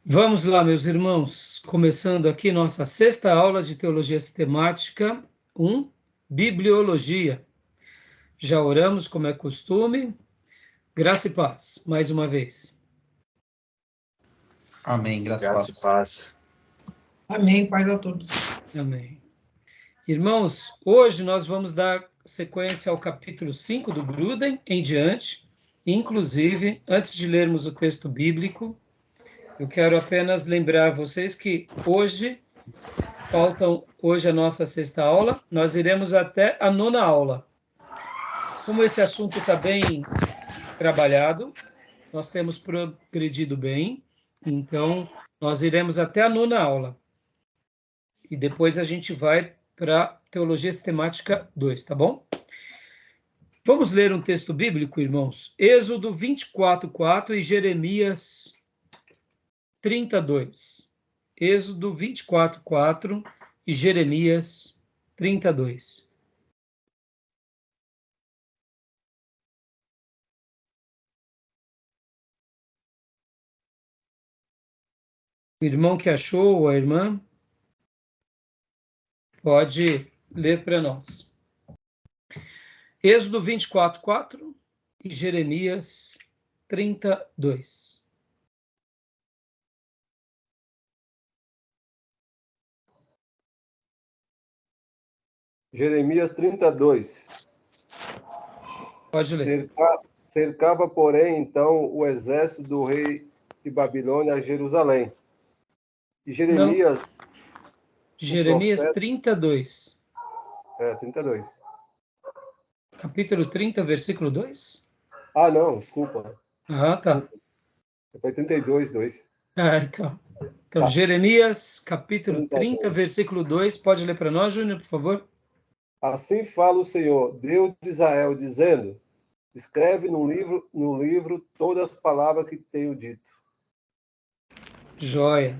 Vamos lá, meus irmãos, começando aqui nossa sexta aula de Teologia Sistemática 1, Bibliologia. Já oramos, como é costume. Graça e paz, mais uma vez. Amém, graça e paz. Amém, paz a todos. Amém. Irmãos, hoje nós vamos dar sequência ao capítulo 5 do Grudem em diante. Inclusive, antes de lermos o texto bíblico, eu quero apenas lembrar vocês que hoje a nossa sexta aula, nós iremos até a nona aula. Como esse assunto está bem trabalhado, nós temos progredido bem, então nós iremos até a nona aula. E depois a gente vai para Teologia Sistemática 2, tá bom? Vamos ler um texto bíblico, irmãos? Êxodo 24:4 e Jeremias 32. Êxodo 24:4 e Jeremias 32. O irmão que achou, ou a irmã, pode ler para nós. Êxodo 24:4 e Jeremias 32. Jeremias 32. Pode ler. Cercava, porém, então, o exército do rei de Babilônia a Jerusalém. E Jeremias... Jeremias profeta, 32. 32. Capítulo 30, versículo 2? Ah, não, desculpa. Ah, tá. Foi 32, 2. Ah, então. Então, Tá. Jeremias, capítulo 30, 32. versículo 2. Pode ler para nós, Júnior, por favor? Assim fala o Senhor, Deus de Israel, dizendo: escreve no livro todas as palavras que tenho dito. Joia.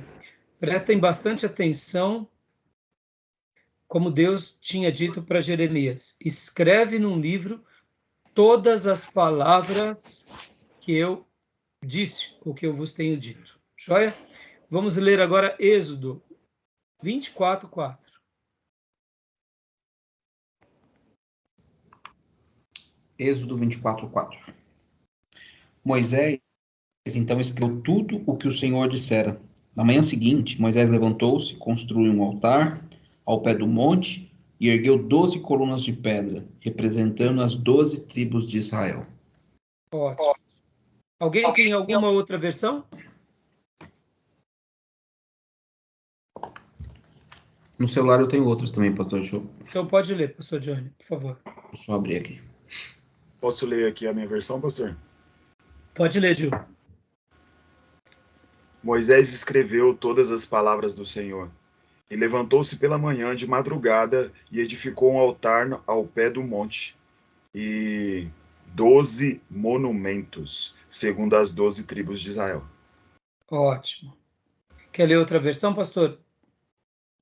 Prestem bastante atenção, como Deus tinha dito para Jeremias. Escreve num livro todas as palavras que eu disse, o que eu vos tenho dito. Joia? Vamos ler agora Êxodo 24:4. Êxodo 24:4. Moisés, então, escreveu tudo o que o Senhor dissera. Na manhã seguinte, Moisés levantou-se, construiu um altar ao pé do monte e ergueu 12 colunas de pedra, representando as 12 tribos de Israel. Ótimo. Alguém tem alguma outra versão? No celular eu tenho outras também, pastor João. Então pode ler, pastor Johnny, por favor. Vou só abrir aqui. Posso ler aqui a minha versão, pastor? Pode ler, Gil. Moisés escreveu todas as palavras do Senhor, e levantou-se pela manhã de madrugada e edificou um altar ao pé do monte, e 12 monumentos, segundo as 12 tribos de Israel. Ótimo. Quer ler outra versão, pastor?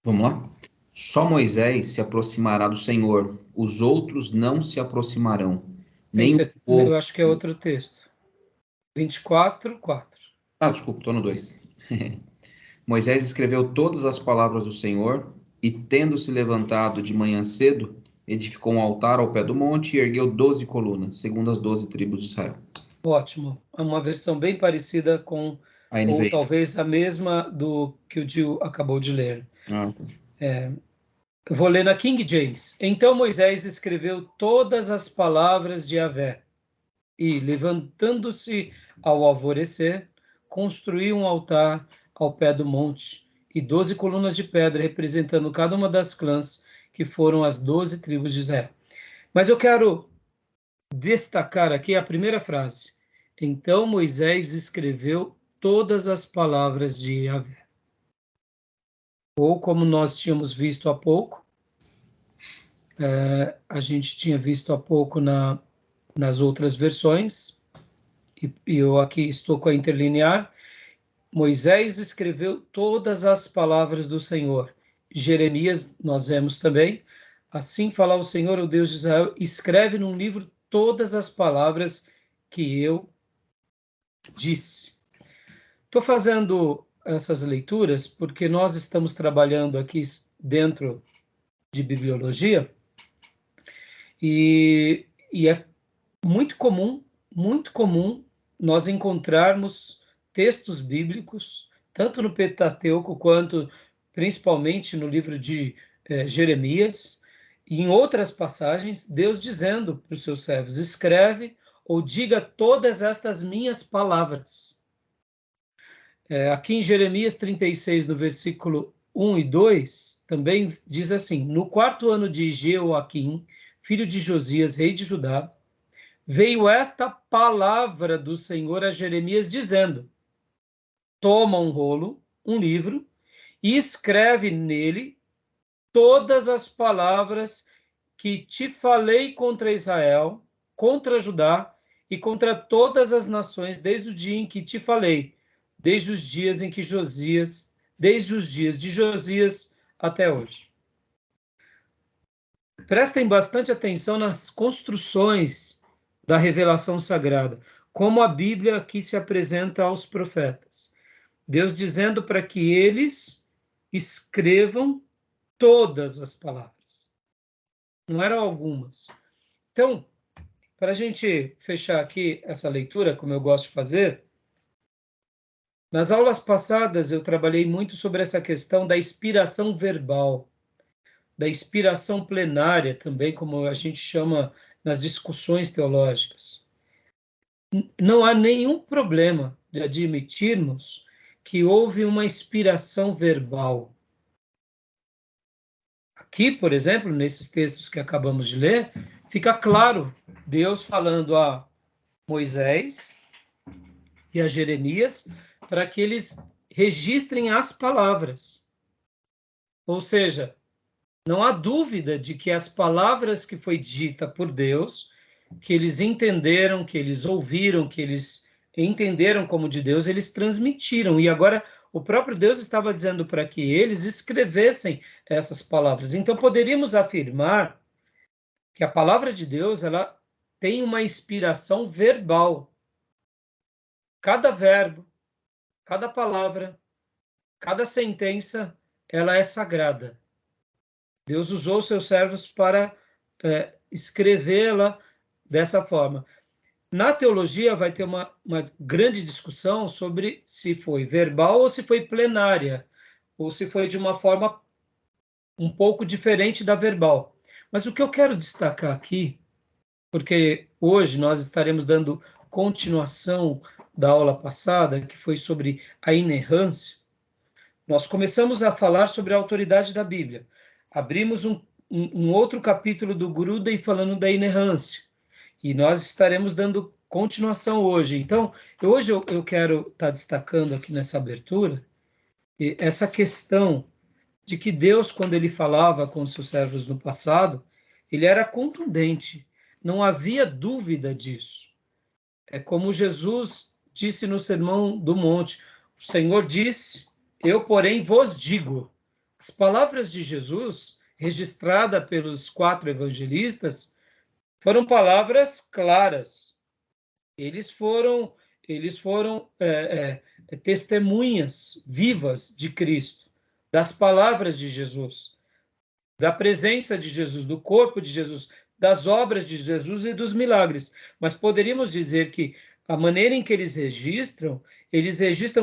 Vamos lá? Só Moisés se aproximará do Senhor, os outros não se aproximarão. Nem o povo... Eu acho que é outro texto. 24:4. Ah, desculpa, estou no 2. Moisés escreveu todas as palavras do Senhor e, tendo se levantado de manhã cedo, edificou um altar ao pé do monte e ergueu 12 colunas, segundo as 12 tribos de Israel. Ótimo. É uma versão bem parecida com, A NVI. ou talvez a mesma do que o Gil acabou de ler. Ah, tá. Eu vou ler na King James. Então Moisés escreveu todas as palavras de Yahvé e, levantando-se ao alvorecer, construiu um altar ao pé do monte e 12 colunas de pedra representando cada uma das clãs que foram as 12 tribos de Israel. Mas eu quero destacar aqui a primeira frase. Então Moisés escreveu todas as palavras de Yahvé. Ou como nós tínhamos visto há pouco, a gente tinha visto há pouco nas outras versões, e eu aqui estou com a interlinear, Moisés escreveu todas as palavras do Senhor. Jeremias, nós vemos também, assim fala o Senhor, o Deus de Israel, escreve num livro todas as palavras que eu disse. Estou fazendo essas leituras porque nós estamos trabalhando aqui dentro de bibliologia e é muito comum nós encontrarmos textos bíblicos, tanto no Pentateuco quanto principalmente no livro de Jeremias, e em outras passagens, Deus dizendo para os seus servos: escreve ou diga todas estas minhas palavras. Aqui em Jeremias 36, no versículo 1 e 2, também diz assim: no 4º ano de Jeoaquim, filho de Josias, rei de Judá, veio esta palavra do Senhor a Jeremias, dizendo: toma um rolo, um livro, e escreve nele todas as palavras que te falei contra Israel, contra Judá e contra todas as nações, desde o dia em que te falei, desde os dias de Josias até hoje. Prestem bastante atenção nas construções da revelação sagrada, como a Bíblia aqui se apresenta aos profetas. Deus dizendo para que eles escrevam todas as palavras. Não eram algumas. Então, para a gente fechar aqui essa leitura, como eu gosto de fazer, nas aulas passadas eu trabalhei muito sobre essa questão da inspiração verbal, da inspiração plenária também, como a gente chama nas discussões teológicas. Não há nenhum problema de admitirmos que houve uma inspiração verbal. Aqui, por exemplo, nesses textos que acabamos de ler, fica claro Deus falando a Moisés e a Jeremias para que eles registrem as palavras. Ou seja, não há dúvida de que as palavras que foi dita por Deus, que eles entenderam, que eles ouviram, que eles entenderam como de Deus, eles transmitiram. E agora o próprio Deus estava dizendo para que eles escrevessem essas palavras. Então poderíamos afirmar que a palavra de Deus, ela tem uma inspiração verbal. Cada verbo, cada palavra, cada sentença, ela é sagrada. Deus usou seus servos para escrevê-la dessa forma. Na teologia vai ter uma grande discussão sobre se foi verbal ou se foi plenária, ou se foi de uma forma um pouco diferente da verbal. Mas o que eu quero destacar aqui, porque hoje nós estaremos dando continuação da aula passada, que foi sobre a inerrância, nós começamos a falar sobre a autoridade da Bíblia. Abrimos um outro capítulo do Grudem falando da inerrância. E nós estaremos dando continuação hoje. Então, hoje eu quero estar destacando aqui nessa abertura essa questão de que Deus, quando ele falava com os seus servos no passado, ele era contundente. Não havia dúvida disso. É como Jesus disse no Sermão do Monte: o Senhor disse, eu, porém, vos digo. As palavras de Jesus, registradas pelos 4 evangelistas, foram palavras claras. Eles foram testemunhas vivas de Cristo, das palavras de Jesus, da presença de Jesus, do corpo de Jesus, das obras de Jesus e dos milagres. Mas poderíamos dizer que a maneira em que eles registram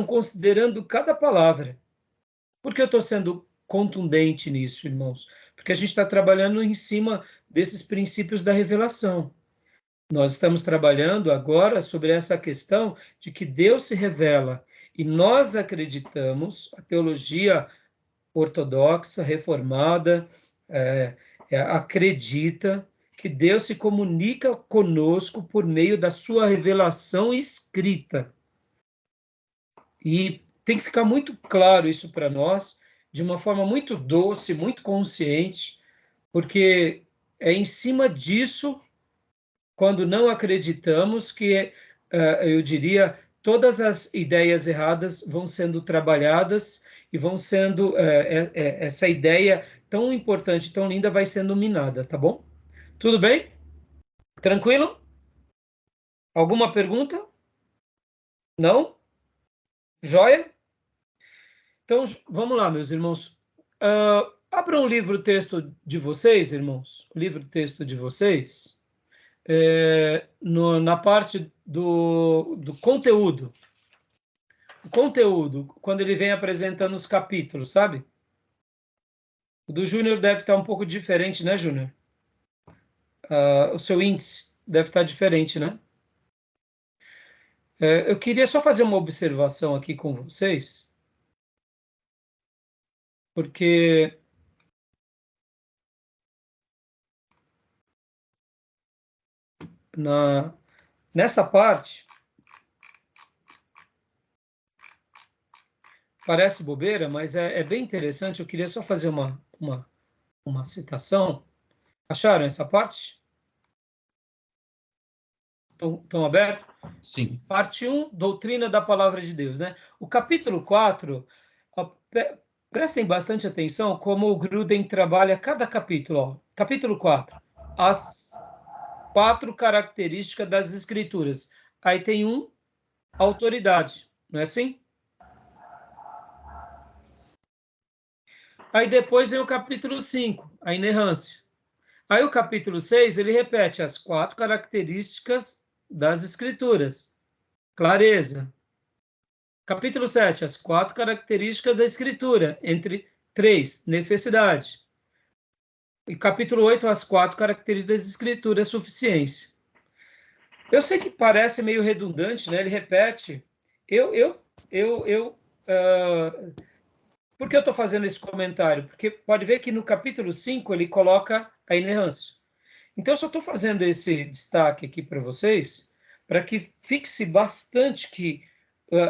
considerando cada palavra. Por que eu estou sendo contundente nisso, irmãos? Porque a gente está trabalhando em cima desses princípios da revelação. Nós estamos trabalhando agora sobre essa questão de que Deus se revela e nós acreditamos, a teologia ortodoxa, reformada, acredita que Deus se comunica conosco por meio da sua revelação escrita. E tem que ficar muito claro isso para nós, de uma forma muito doce, muito consciente, porque é em cima disso, quando não acreditamos, que, eu diria, todas as ideias erradas vão sendo trabalhadas e vão sendo, essa ideia tão importante, tão linda, vai sendo minada, tá bom? Tudo bem? Tranquilo? Alguma pergunta? Não? Joia? Então, vamos lá, meus irmãos. Abram o livro-texto de vocês, irmãos. O livro-texto de vocês. Na parte do conteúdo. O conteúdo, quando ele vem apresentando os capítulos, sabe? O do Júnior deve estar um pouco diferente, né, Júnior? O seu índice deve estar diferente, né? Eu queria só fazer uma observação aqui com vocês, porque nessa parte parece bobeira, mas é bem interessante. Eu queria só fazer uma citação. Acharam essa parte? Estão abertos? Sim. Parte 1, doutrina da palavra de Deus, né? O capítulo 4, prestem bastante atenção como o Gruden trabalha cada capítulo. Ó. Capítulo 4, as 4 características das escrituras. Aí tem autoridade, não é assim? Aí depois vem o capítulo 5, a inerrância. Aí o capítulo 6, ele repete as 4 características das escrituras. Clareza. Capítulo 7, as 4 características da escritura, entre 3, necessidade. E capítulo 8, as 4 características das escrituras, suficiência. Eu sei que parece meio redundante, né? Ele repete. Por que eu estou fazendo esse comentário? Porque pode ver que no capítulo 5 ele coloca a inerrância. Então, eu só estou fazendo esse destaque aqui para vocês, para que fixe bastante que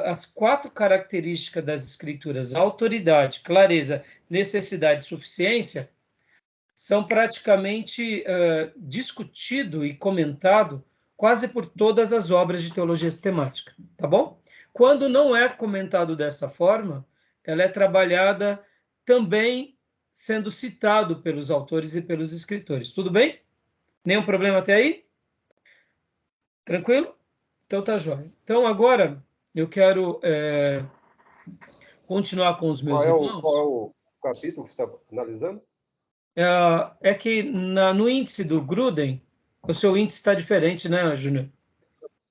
as 4 características das escrituras, autoridade, clareza, necessidade e suficiência, são praticamente discutido e comentado quase por todas as obras de teologia sistemática, tá bom? Quando não é comentado dessa forma, ela é trabalhada também sendo citado pelos autores e pelos escritores. Tudo bem? Nenhum problema até aí? Tranquilo? Então tá jóia. Então agora eu quero continuar com os meus irmãos. Qual é o capítulo que você está analisando? É que no índice do Gruden, o seu índice está diferente, né, Júnior?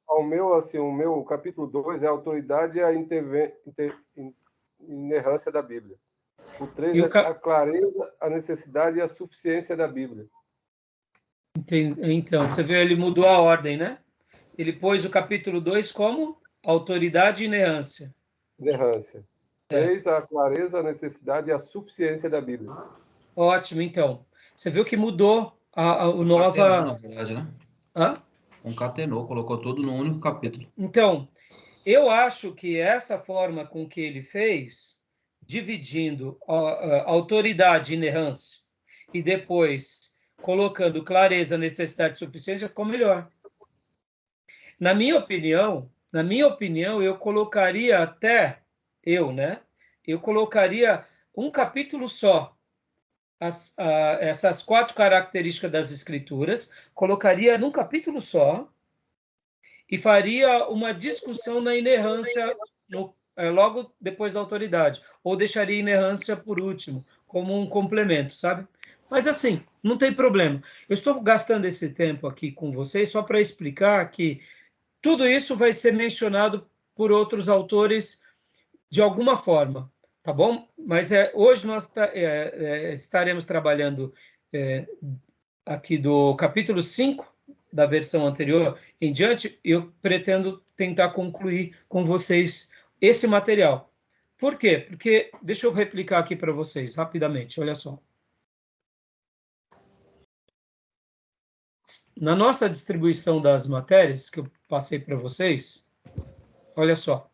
O meu capítulo 2 é a autoridade e a inerrância da Bíblia. O 3 é a clareza, a necessidade e a suficiência da Bíblia. Então, você vê, ele mudou a ordem, né? Ele pôs o capítulo 2 como autoridade e inerrância. Inerrância. 3, a clareza, a necessidade e a suficiência da Bíblia. Ótimo, então. Você viu que mudou o Concatenou, nova... na verdade, né? Hã? Concatenou, colocou tudo num único capítulo. Então, eu acho que essa forma com que ele fez, dividindo a autoridade e inerrância, e depois colocando clareza, necessidade e suficiência, ficou melhor. Na minha opinião, eu colocaria eu colocaria um capítulo só, essas 4 características das escrituras, colocaria num capítulo só e faria uma discussão na inerrância logo depois da autoridade, ou deixaria a inerrância por último, como um complemento, sabe? Mas assim, não tem problema. Eu estou gastando esse tempo aqui com vocês só para explicar que tudo isso vai ser mencionado por outros autores de alguma forma, tá bom? Mas hoje nós estaremos trabalhando aqui do capítulo 5 da versão anterior em diante, eu pretendo tentar concluir com vocês esse material. Por quê? Porque, deixa eu replicar aqui para vocês rapidamente, olha só. Na nossa distribuição das matérias, que eu passei para vocês, olha só,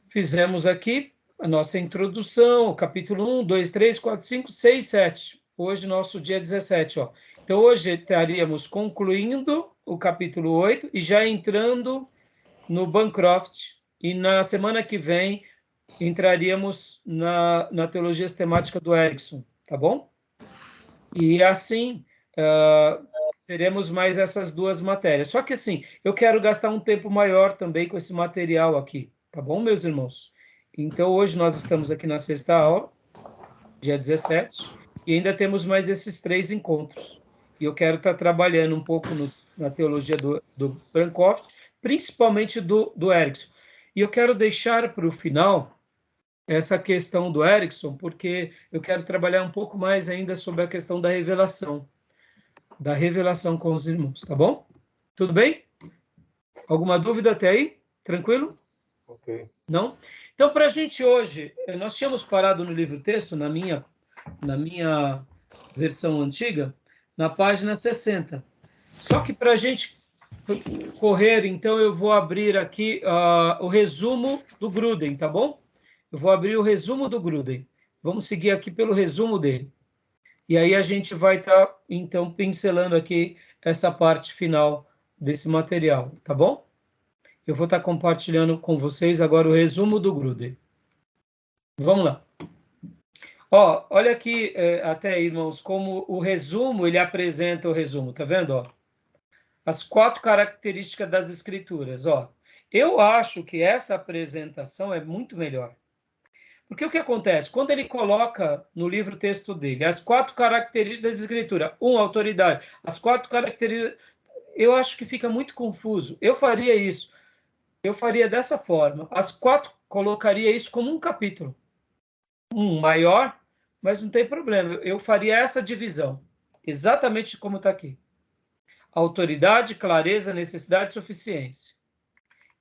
fizemos aqui a nossa introdução, o capítulo 1, 2, 3, 4, 5, 6, 7. Hoje, nosso dia 17, ó. Então, hoje estaríamos concluindo o capítulo 8 e já entrando no Bancroft. E na semana que vem, entraríamos na teologia sistemática do Erickson, tá bom? E assim, teremos mais essas 2 matérias. Só que assim, eu quero gastar um tempo maior também com esse material aqui, tá bom, meus irmãos? Então, hoje nós estamos aqui na sexta aula, dia 17, e ainda temos mais esses 3 encontros. E eu quero estar trabalhando um pouco na teologia do Brancroft, principalmente do Erickson. E eu quero deixar para o final essa questão do Erickson, porque eu quero trabalhar um pouco mais ainda sobre a questão da revelação com os irmãos, tá bom? Tudo bem? Alguma dúvida até aí? Tranquilo? Ok. Não? Então, para a gente hoje, nós tínhamos parado no livro-texto, na minha versão antiga, na página 60. Só que para a gente correr, então, eu vou abrir aqui o resumo do Gruden, tá bom? Eu vou abrir o resumo do Gruden. Vamos seguir aqui pelo resumo dele. E aí a gente vai estar, então, pincelando aqui essa parte final desse material, tá bom? Eu vou estar compartilhando com vocês agora o resumo do Gruden. Vamos lá. Ó, olha aqui, até, irmãos, como o resumo, ele apresenta o resumo, tá vendo? Ó, as 4 características das escrituras. Ó, eu acho que essa apresentação é muito melhor. Porque o que acontece? Quando ele coloca no livro-texto dele as 4 características da escritura, autoridade, as 4 características, eu acho que fica muito confuso. Eu faria isso. Eu faria dessa forma. As 4, colocaria isso como um capítulo. Um maior, mas não tem problema. Eu faria essa divisão. Exatamente como está aqui. Autoridade, clareza, necessidade e suficiência.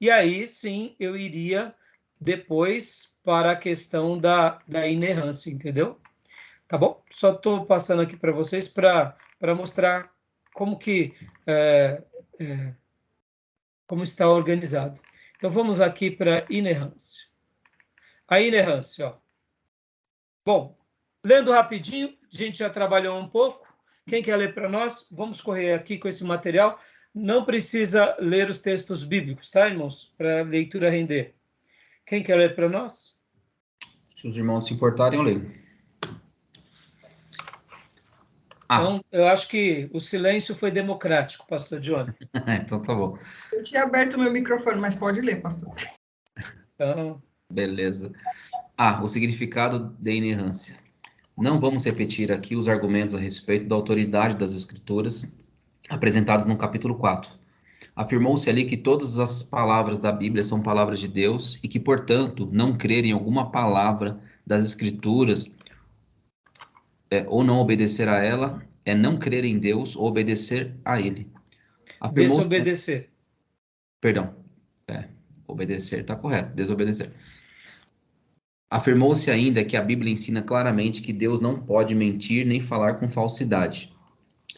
E aí, sim, eu iria depois para a questão da inerrância, entendeu? Tá bom? Só estou passando aqui para vocês para mostrar como que como está organizado. Então, vamos aqui para inerrância. A inerrância, ó. Bom, lendo rapidinho, a gente já trabalhou um pouco. Quem quer ler para nós? Vamos correr aqui com esse material. Não precisa ler os textos bíblicos, tá, irmãos? Para a leitura render. Quem quer ler para nós? Se os irmãos se importarem, eu leio. Então, eu acho que o silêncio foi democrático, pastor Johnny. Então tá bom. Eu tinha aberto meu microfone, mas pode ler, pastor. Então, Beleza. O significado da inerrância. Não vamos repetir aqui os argumentos a respeito da autoridade das Escrituras apresentados no capítulo 4. Afirmou-se ali que todas as palavras da Bíblia são palavras de Deus e que, portanto, não crer em alguma palavra das Escrituras ou não obedecer a ela é não crer em Deus ou obedecer a Ele. desobedecer. Perdão. Obedecer está correto. Desobedecer. Afirmou-se ainda que a Bíblia ensina claramente que Deus não pode mentir nem falar com falsidade.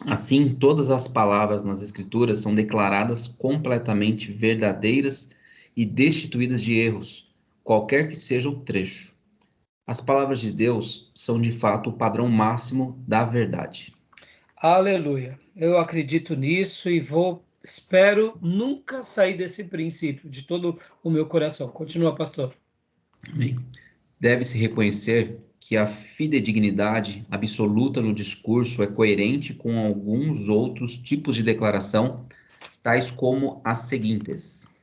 Assim, todas as palavras nas Escrituras são declaradas completamente verdadeiras e destituídas de erros, qualquer que seja o trecho. As palavras de Deus são, de fato, o padrão máximo da verdade. Aleluia. Eu acredito nisso e espero nunca sair desse princípio de todo o meu coração. Continua, pastor. Amém. Deve-se reconhecer que a fidedignidade absoluta no discurso é coerente com alguns outros tipos de declaração, tais como as seguintes.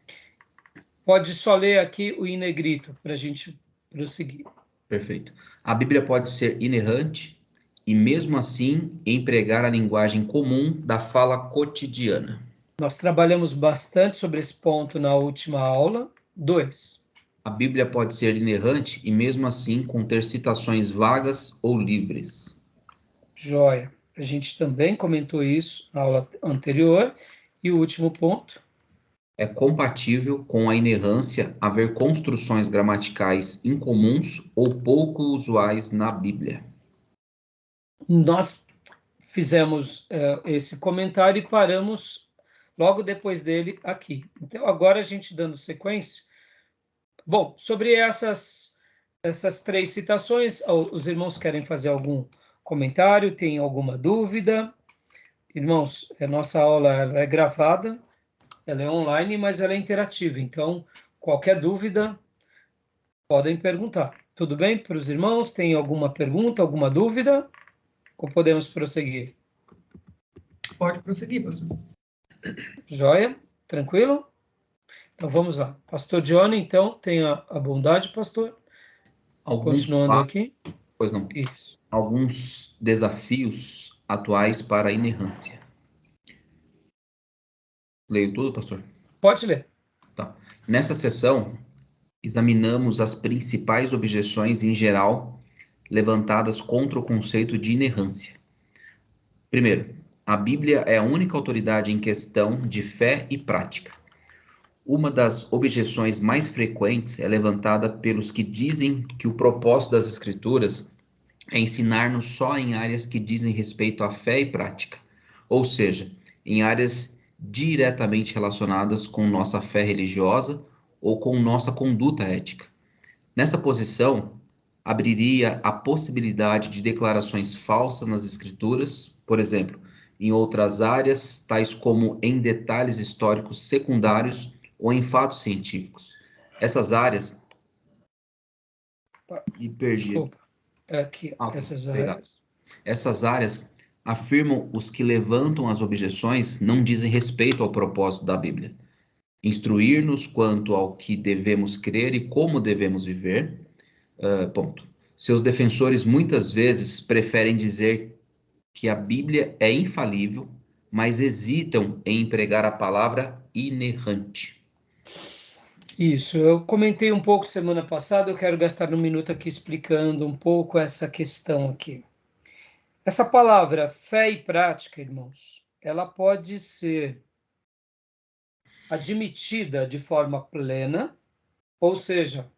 Pode só ler aqui o em negrito para a gente prosseguir. Perfeito. A Bíblia pode ser inerrante e, mesmo assim, empregar a linguagem comum da fala cotidiana. Nós trabalhamos bastante sobre esse ponto na última aula. 2. A Bíblia pode ser inerrante e, mesmo assim, conter citações vagas ou livres. Joia. A gente também comentou isso na aula anterior. E o último ponto. É compatível com a inerrância haver construções gramaticais incomuns ou pouco usuais na Bíblia. Nós fizemos esse comentário e paramos logo depois dele aqui. Então, agora a gente dando sequência. Bom, sobre essas 3 citações, os irmãos querem fazer algum comentário? Tem alguma dúvida? Irmãos, a nossa aula ela é gravada, ela é online, mas ela é interativa. Então, qualquer dúvida, podem perguntar. Tudo bem para os irmãos? Tem alguma pergunta, alguma dúvida? Ou podemos prosseguir? Pode prosseguir, pastor. Joia? Tranquilo? Então, vamos lá. Pastor Johnny, então, tenha a bondade, pastor, Continuando aqui. Pois não. Isso. Alguns desafios atuais para a inerrância. Leio tudo, pastor? Pode ler. Tá. Nessa sessão, examinamos as principais objeções em geral levantadas contra o conceito de inerrância. Primeiro, a Bíblia é a única autoridade em questão de fé e prática. Uma das objeções mais frequentes é levantada pelos que dizem que o propósito das Escrituras é ensinar-nos só em áreas que dizem respeito à fé e prática, ou seja, em áreas diretamente relacionadas com nossa fé religiosa ou com nossa conduta ética. Nessa posição, abriria a possibilidade de declarações falsas nas Escrituras, por exemplo, em outras áreas, tais como em detalhes históricos secundários ou em fatos científicos. Essas áreas... Me perdi. Desculpa. Aqui, Ok, essas obrigado. áreas. Essas áreas, afirmam os que levantam as objeções, não dizem respeito ao propósito da Bíblia. Instruir-nos quanto ao que devemos crer e como devemos viver. Ponto. Seus defensores muitas vezes preferem dizer que a Bíblia é infalível, mas hesitam em empregar a palavra inerrante. Isso, eu comentei um pouco semana passada, eu quero gastar um minuto aqui explicando um pouco essa questão aqui. Essa palavra fé e prática, irmãos, ela pode ser admitida de forma plena, ou seja,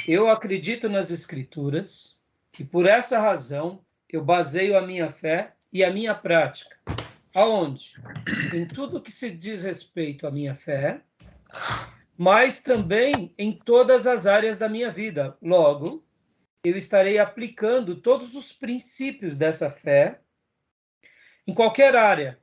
eu acredito nas Escrituras e por essa razão eu baseio a minha fé e a minha prática. Aonde? Em tudo que se diz respeito à minha fé, mas também em todas as áreas da minha vida. Logo, eu estarei aplicando todos os princípios dessa fé em qualquer área.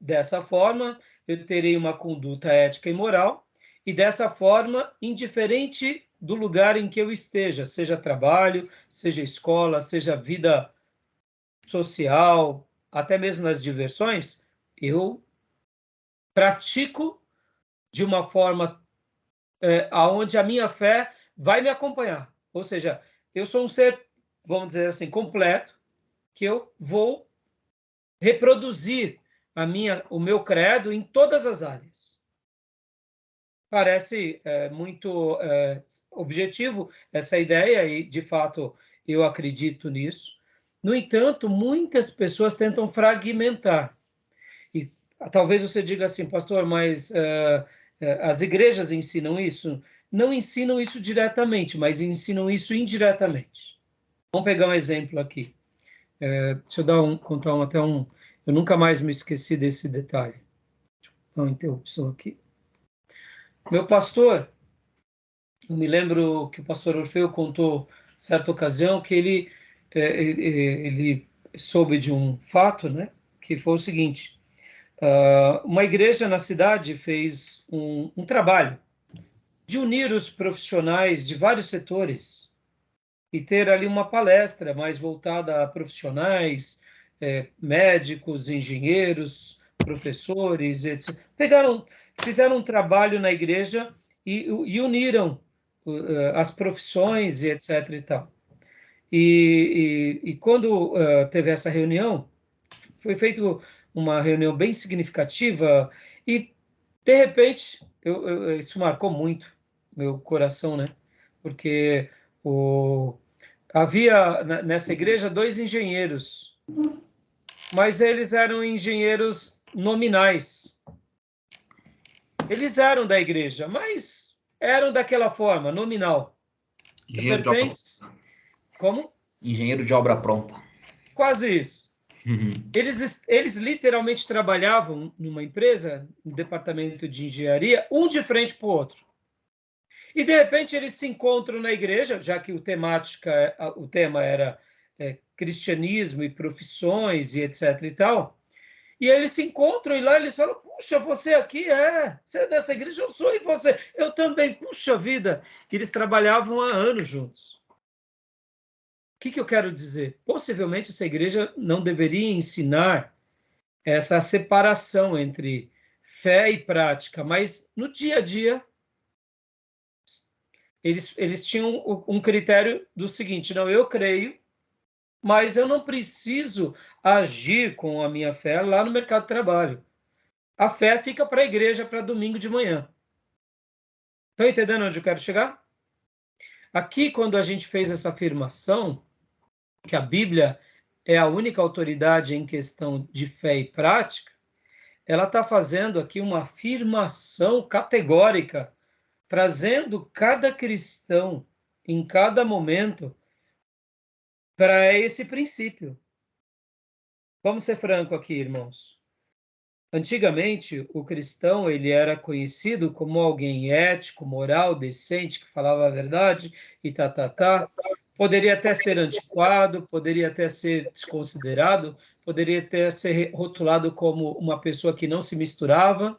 Dessa forma, eu terei uma conduta ética e moral, e dessa forma, indiferente do lugar em que eu esteja, seja trabalho, seja escola, seja vida social, até mesmo nas diversões, eu pratico de uma forma aonde a minha fé vai me acompanhar. Ou seja, eu sou um ser, vamos dizer assim, completo, que eu vou reproduzir o meu credo em todas as áreas. Parece muito objetivo essa ideia e, de fato, eu acredito nisso. No entanto, muitas pessoas tentam fragmentar. E talvez você diga assim, pastor, mas as igrejas ensinam isso? Não ensinam isso diretamente, mas ensinam isso indiretamente. Vamos pegar um exemplo aqui. Deixa eu contar eu nunca mais me esqueci desse detalhe. Deixa eu dar uma interrupção aqui. Meu pastor, eu me lembro que o pastor Orfeu contou, certa ocasião, que ele soube de um fato, né, que foi o seguinte: uma igreja na cidade fez um trabalho de unir os profissionais de vários setores e ter ali uma palestra mais voltada a profissionais, médicos, engenheiros, professores, etc. Fizeram um trabalho na igreja e uniram as profissões e etc. e tal. E quando teve essa reunião, foi feita uma reunião bem significativa e, de repente, isso marcou muito meu coração, né? Porque havia nessa igreja 2 engenheiros, mas eles eram engenheiros nominais. Eles eram da igreja, mas eram daquela forma, nominal. Engenheiro de obra pronta. Como? Engenheiro de obra pronta. Quase isso. Eles literalmente trabalhavam numa empresa, no departamento de engenharia, um de frente para o outro. E, de repente, eles se encontram na igreja, já que o tema era cristianismo e profissões e etc. e tal. E eles se encontram e lá eles falam, puxa, você aqui você é dessa igreja, eu sou, e você? Eu também, puxa vida. Eles trabalhavam há anos juntos. O que eu quero dizer? Possivelmente essa igreja não deveria ensinar essa separação entre fé e prática, mas no dia a dia, eles tinham um critério do seguinte: não, eu creio, mas eu não preciso agir com a minha fé lá no mercado de trabalho. A fé fica para a igreja para domingo de manhã. Estão entendendo onde eu quero chegar? Aqui, quando a gente fez essa afirmação, que a Bíblia é a única autoridade em questão de fé e prática, ela está fazendo aqui uma afirmação categórica, trazendo cada cristão, em cada momento, para esse princípio. Vamos ser franco aqui, irmãos. Antigamente, o cristão ele era conhecido como alguém ético, moral, decente, que falava a verdade e Poderia até ser antiquado, poderia até ser desconsiderado, poderia até ser rotulado como uma pessoa que não se misturava.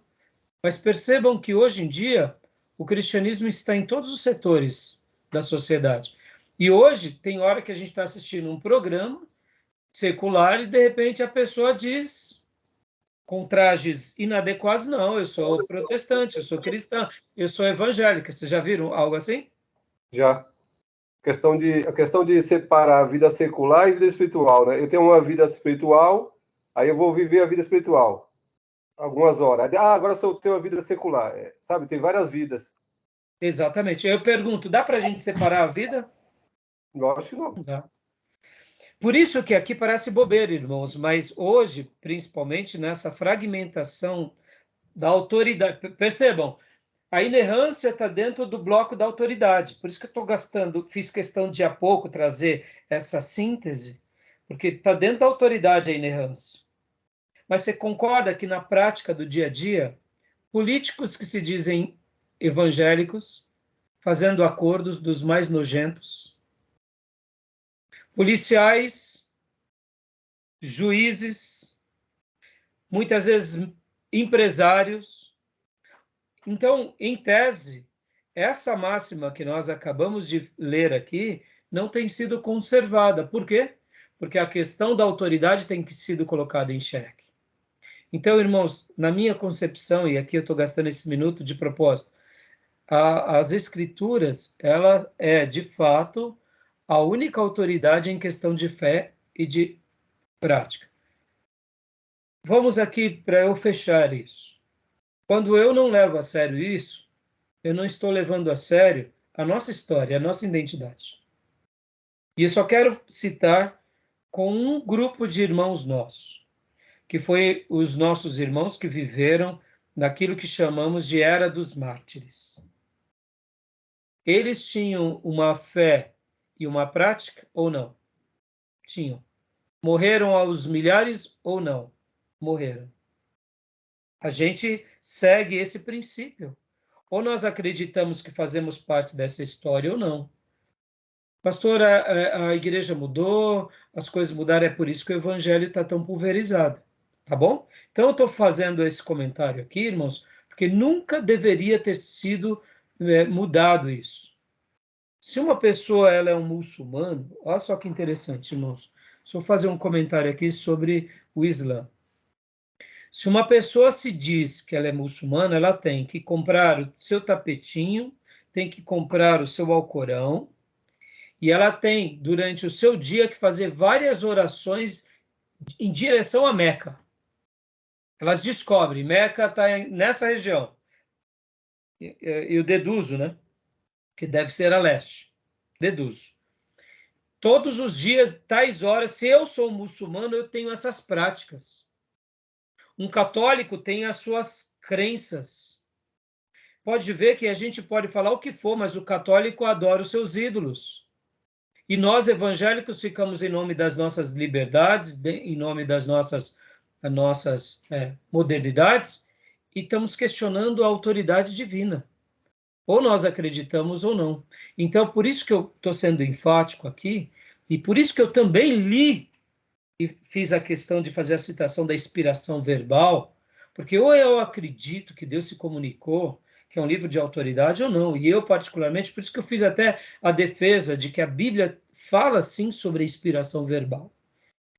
Mas percebam que hoje em dia o cristianismo está em todos os setores da sociedade. E hoje tem hora que a gente está assistindo um programa secular e de repente a pessoa diz, com trajes inadequados, não, eu sou protestante, eu sou cristã, eu sou evangélica. Vocês já viram algo assim? Já. A questão de separar a vida secular e a vida espiritual, né? Eu tenho uma vida espiritual, aí eu vou viver a vida espiritual. Algumas horas. Agora eu tenho uma vida secular. Sabe, tem várias vidas. Exatamente. Eu pergunto, dá para a gente separar a vida? Lógico que não. Não dá. Por isso que aqui parece bobeira, irmãos, mas hoje, principalmente nessa fragmentação da autoridade, percebam, a inerrância está dentro do bloco da autoridade. Por isso que eu fiz questão de há pouco trazer essa síntese, porque está dentro da autoridade a inerrância. Mas você concorda que na prática do dia a dia, políticos que se dizem evangélicos, fazendo acordos dos mais nojentos, policiais, juízes, muitas vezes empresários. Então, em tese, essa máxima que nós acabamos de ler aqui não tem sido conservada. Por quê? Porque a questão da autoridade tem sido colocada em xeque. Então, irmãos, na minha concepção, e aqui eu estou gastando esse minuto de propósito, as Escrituras, ela é, de fato, a única autoridade em questão de fé e de prática. Vamos aqui para eu fechar isso. Quando eu não levo a sério isso, eu não estou levando a sério a nossa história, a nossa identidade. E eu só quero citar com um grupo de irmãos nossos, que foi os nossos irmãos que viveram naquilo que chamamos de Era dos Mártires. Eles tinham uma fé e uma prática ou não? Tinham. Morreram aos milhares ou não? Morreram. A gente segue esse princípio. Ou nós acreditamos que fazemos parte dessa história ou não. Pastor, a igreja mudou, as coisas mudaram, é por isso que o evangelho está tão pulverizado. Tá bom? Então eu estou fazendo esse comentário aqui, irmãos, porque nunca deveria ter sido mudado isso. Se uma pessoa ela é um muçulmano, olha só que interessante, irmãos. Deixa eu fazer um comentário aqui sobre o Islã. Se uma pessoa se diz que ela é muçulmana, ela tem que comprar o seu tapetinho, tem que comprar o seu Alcorão, e ela tem, durante o seu dia, que fazer várias orações em direção a Meca. Elas descobrem, Meca está nessa região. Eu deduzo, né? Que deve ser a leste. Deduzo. Todos os dias, tais horas, se eu sou muçulmano, eu tenho essas práticas. Um católico tem as suas crenças. Pode ver que a gente pode falar o que for, mas o católico adora os seus ídolos. E nós, evangélicos, ficamos em nome das nossas liberdades, em nome das nossas modernidades, e estamos questionando a autoridade divina. Ou nós acreditamos ou não. Então, por isso que eu estou sendo enfático aqui, e por isso que eu também li e fiz a questão de fazer a citação da inspiração verbal, porque ou eu acredito que Deus se comunicou, que é um livro de autoridade, ou não. E eu, particularmente, por isso que eu fiz até a defesa de que a Bíblia fala, sim, sobre a inspiração verbal.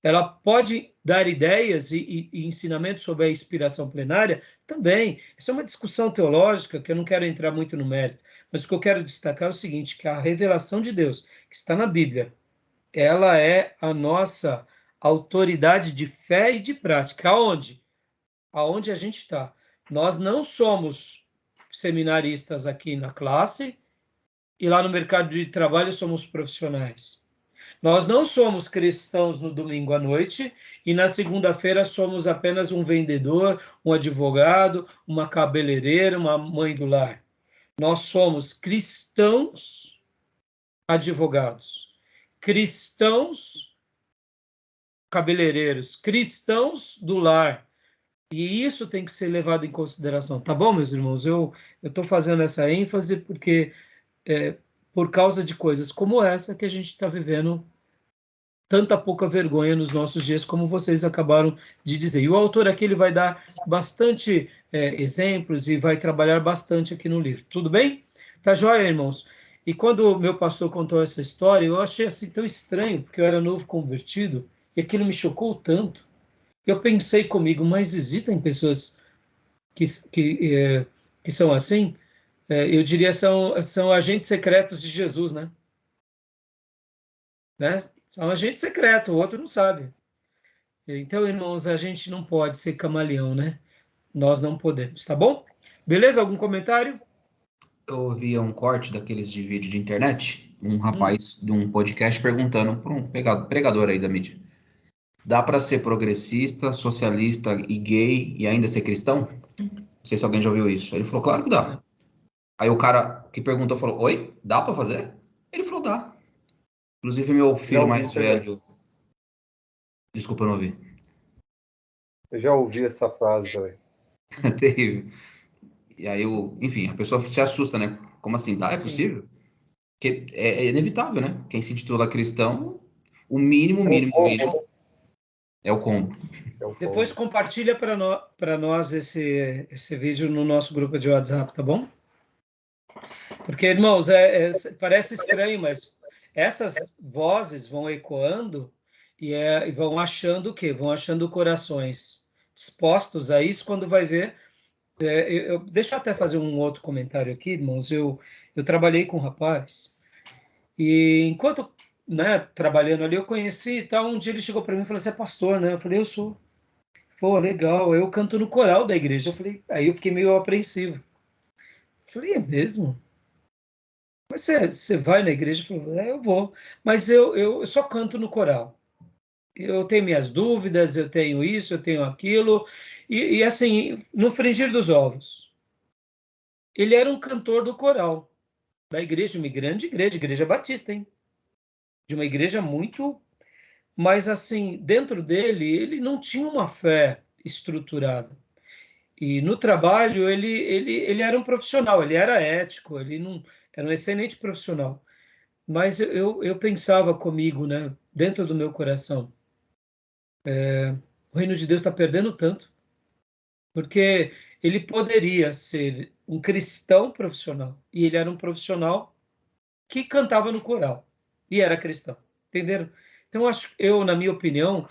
Ela pode dar ideias e ensinamentos sobre a inspiração plenária? Também. Essa é uma discussão teológica que eu não quero entrar muito no mérito, mas o que eu quero destacar é o seguinte, que a revelação de Deus, que está na Bíblia, ela é a nossa autoridade de fé e de prática. Aonde? Aonde a gente está. Nós não somos seminaristas aqui na classe e lá no mercado de trabalho somos profissionais. Nós não somos cristãos no domingo à noite e na segunda-feira somos apenas um vendedor, um advogado, uma cabeleireira, uma mãe do lar. Nós somos cristãos advogados, cristãos cabeleireiros, cristãos do lar. E isso tem que ser levado em consideração. Tá bom, meus irmãos? Eu estou fazendo essa ênfase porque por causa de coisas como essa que a gente está vivendo tanta pouca vergonha nos nossos dias, como vocês acabaram de dizer. E o autor aqui ele vai dar bastante exemplos e vai trabalhar bastante aqui no livro. Tudo bem? Tá joia, irmãos? E quando o meu pastor contou essa história, eu achei assim tão estranho, porque eu era novo convertido, e aquilo me chocou tanto. Eu pensei comigo, mas existem pessoas que são assim? Eu diria são agentes secretos de Jesus, né? São agentes secretos, o outro não sabe. Então, irmãos, a gente não pode ser camaleão, né? Nós não podemos, tá bom? Beleza? Algum comentário? Eu ouvia um corte daqueles de vídeo de internet, um rapaz de um podcast perguntando para um pregador aí da mídia. Dá para ser progressista, socialista e gay e ainda ser cristão? Não sei se alguém já ouviu isso. Ele falou, claro que dá. Aí o cara que perguntou falou, oi, dá para fazer? Ele falou, dá. Inclusive meu filho mais velho... Desculpa, eu não ouvi. Eu já ouvi essa frase também. É terrível. E aí, enfim, a pessoa se assusta, né? Como assim? Dá? É possível? Porque é inevitável, né? Quem se intitula cristão, o mínimo é o combo. Depois compartilha para nós esse vídeo no nosso grupo de WhatsApp, tá bom? Porque, irmãos, parece estranho, mas essas vozes vão ecoando e vão achando o quê? Vão achando corações dispostos a isso quando vai ver. Deixa eu até fazer um outro comentário aqui, irmãos. Eu trabalhei com um rapaz e enquanto trabalhando ali, eu conheci e tal. Um dia ele chegou para mim e falou: "Você é pastor, né?" Eu falei: "Eu sou." Pô, legal. Eu canto no coral da igreja. Aí eu fiquei meio apreensivo. Eu falei: "É mesmo? Mas você vai na igreja?" Eu falei: "Eu vou. Mas eu só canto no coral. Eu tenho minhas dúvidas, eu tenho isso, eu tenho aquilo." E assim, no frigir dos ovos. Ele era um cantor do coral da igreja, uma grande igreja batista, hein? De uma igreja muito... Mas assim, dentro dele, ele não tinha uma fé estruturada. E no trabalho, ele era um profissional, ele era ético, ele não era um excelente profissional. Mas eu pensava comigo, né, dentro do meu coração, o reino de Deus está perdendo tanto, porque ele poderia ser um cristão profissional, e ele era um profissional que cantava no coral, e era cristão, entenderam? Então, na minha opinião,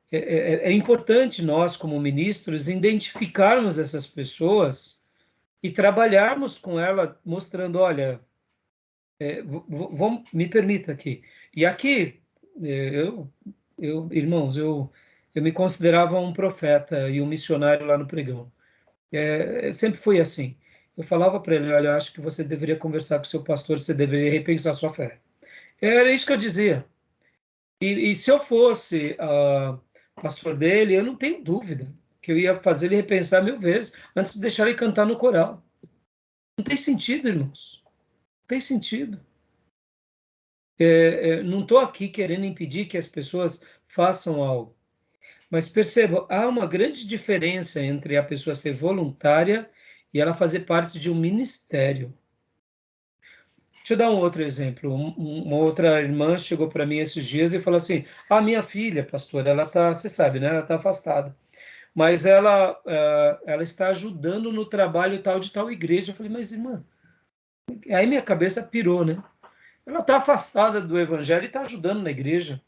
é importante nós, como ministros, identificarmos essas pessoas e trabalharmos com ela, mostrando, olha, me permita aqui. E aqui, irmãos, eu me considerava um profeta e um missionário lá no pregão. Sempre fui assim. Eu falava para ele: "Olha, eu acho que você deveria conversar com o seu pastor, você deveria repensar sua fé." Era isso que eu dizia. E se eu fosse pastor dele, eu não tenho dúvida que eu ia fazer ele repensar 1000 vezes antes de deixar ele cantar no coral. Não tem sentido, irmãos. Não tem sentido. Não estou aqui querendo impedir que as pessoas façam algo. Mas perceba, há uma grande diferença entre a pessoa ser voluntária e ela fazer parte de um ministério. Deixa eu dar um outro exemplo. Uma outra irmã chegou para mim esses dias e falou assim: minha filha, pastor, ela está, você sabe, né? Ela está afastada. Mas ela está ajudando no trabalho tal de tal igreja. Eu falei: "Mas, irmã..." Aí minha cabeça pirou, né? Ela está afastada do evangelho e está ajudando na igreja.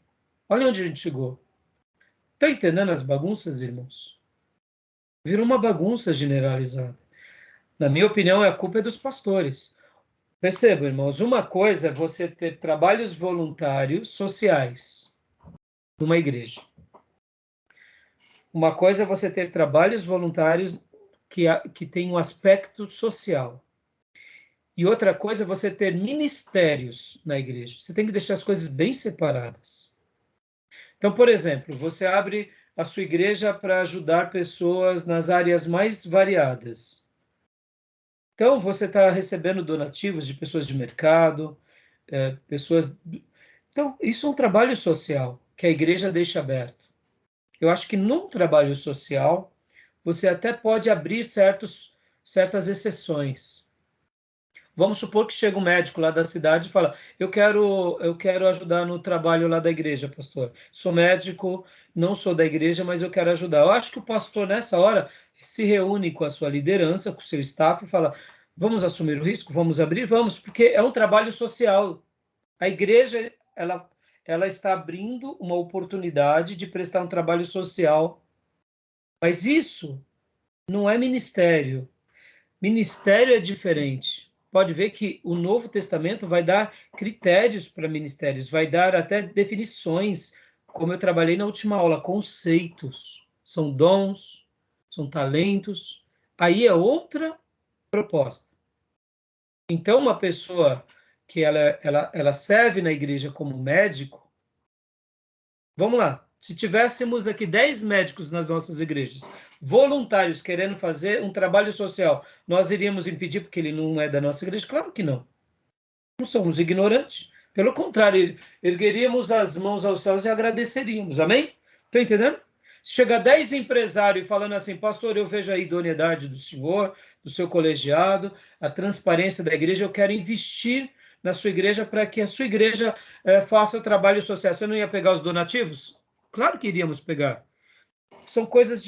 Olha onde a gente chegou. Está entendendo as bagunças, irmãos? Virou uma bagunça generalizada. Na minha opinião, a culpa é dos pastores. Perceba, irmãos, uma coisa é você ter trabalhos voluntários sociais numa igreja. Uma coisa é você ter trabalhos voluntários que tem um aspecto social. E outra coisa é você ter ministérios na igreja. Você tem que deixar as coisas bem separadas. Então, por exemplo, você abre a sua igreja para ajudar pessoas nas áreas mais variadas. Então, você está recebendo donativos de pessoas de mercado, pessoas... Então, isso é um trabalho social que a igreja deixa aberto. Eu acho que num trabalho social, você até pode abrir certas exceções. Vamos supor que chega um médico lá da cidade e fala, eu quero ajudar no trabalho lá da igreja, pastor. Sou médico, não sou da igreja, mas eu quero ajudar. Eu acho que o pastor, nessa hora, se reúne com a sua liderança, com o seu staff e fala, vamos assumir o risco? Vamos abrir? Vamos, porque é um trabalho social. A igreja, ela está abrindo uma oportunidade de prestar um trabalho social. Mas isso não é ministério. Ministério é diferente. Pode ver que o Novo Testamento vai dar critérios para ministérios, vai dar até definições, como eu trabalhei na última aula, conceitos. São dons, são talentos. Aí é outra proposta. Então, uma pessoa que ela serve na igreja como médico, vamos lá, se tivéssemos aqui 10 médicos nas nossas igrejas, voluntários querendo fazer um trabalho social, nós iríamos impedir porque ele não é da nossa igreja? Claro que não. Não somos ignorantes. Pelo contrário, ergueríamos as mãos aos céus e agradeceríamos. Amém? Estão entendendo? Se chegar 10 empresários falando assim, pastor, eu vejo a idoneidade do senhor, do seu colegiado, a transparência da igreja, eu quero investir na sua igreja para que a sua igreja faça trabalho social. Você não ia pegar os donativos? Claro que iríamos pegar. São coisas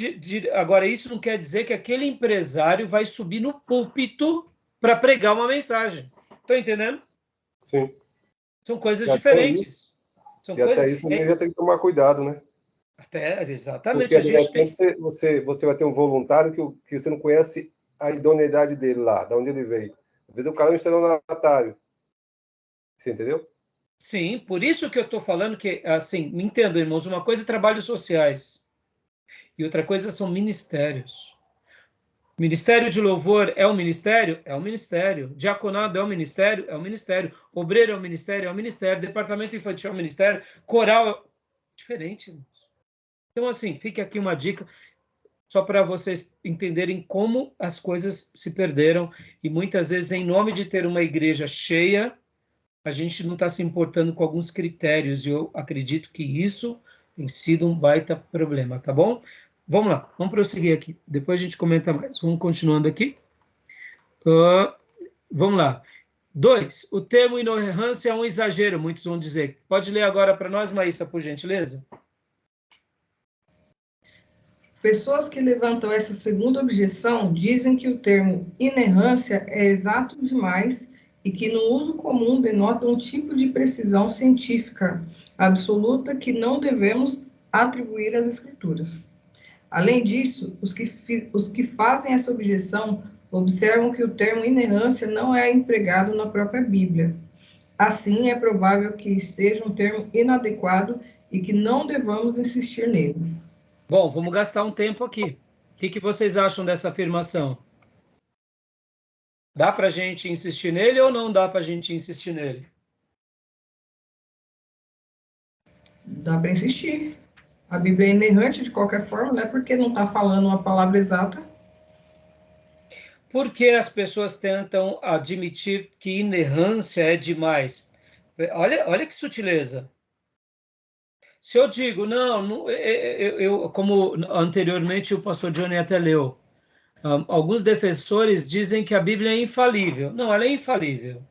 Agora, isso não quer dizer que aquele empresário vai subir no púlpito para pregar uma mensagem. Estão entendendo? Sim. São coisas diferentes. Até isso a já tem que tomar cuidado, né? Exatamente. Porque, de repente, você vai ter um voluntário que você não conhece a idoneidade dele lá, de onde ele veio. Às vezes o cara é um estelionatário. Você entendeu? Sim, por isso que eu estou falando que, assim, me entendo, irmãos, uma coisa é trabalhos sociais e outra coisa são ministérios. Ministério de louvor é um ministério? É um ministério. Diaconado é um ministério? É um ministério. Obreiro é um ministério? É um ministério. Departamento infantil é um ministério. Coral é diferente, irmãos. Então, assim, fica aqui uma dica só para vocês entenderem como as coisas se perderam e muitas vezes, em nome de ter uma igreja cheia, a gente não está se importando com alguns critérios, e eu acredito que isso tem sido um baita problema, tá bom? Vamos lá, vamos prosseguir aqui, depois a gente comenta mais. Vamos continuando aqui. Vamos lá. 2. O termo inerrância é um exagero, muitos vão dizer. Pode ler agora para nós, Maísa, por gentileza? Pessoas que levantam essa segunda objeção dizem que o termo inerrância é exato demais e que no uso comum denota um tipo de precisão científica absoluta que não devemos atribuir às Escrituras. Além disso, os que fazem essa objeção observam que o termo inerrância não é empregado na própria Bíblia. Assim, é provável que seja um termo inadequado e que não devamos insistir nele. Bom, vamos gastar um tempo aqui. O que vocês acham dessa afirmação? Dá para a gente insistir nele ou não dá para a gente insistir nele? Dá para insistir. A Bíblia é inerrante de qualquer forma, não é porque não está falando uma palavra exata. Por que as pessoas tentam admitir que inerrância é demais? Olha que sutileza. Se eu digo, não como anteriormente o pastor Johnny até leu, alguns defensores dizem que a Bíblia é infalível. Não, ela é infalível.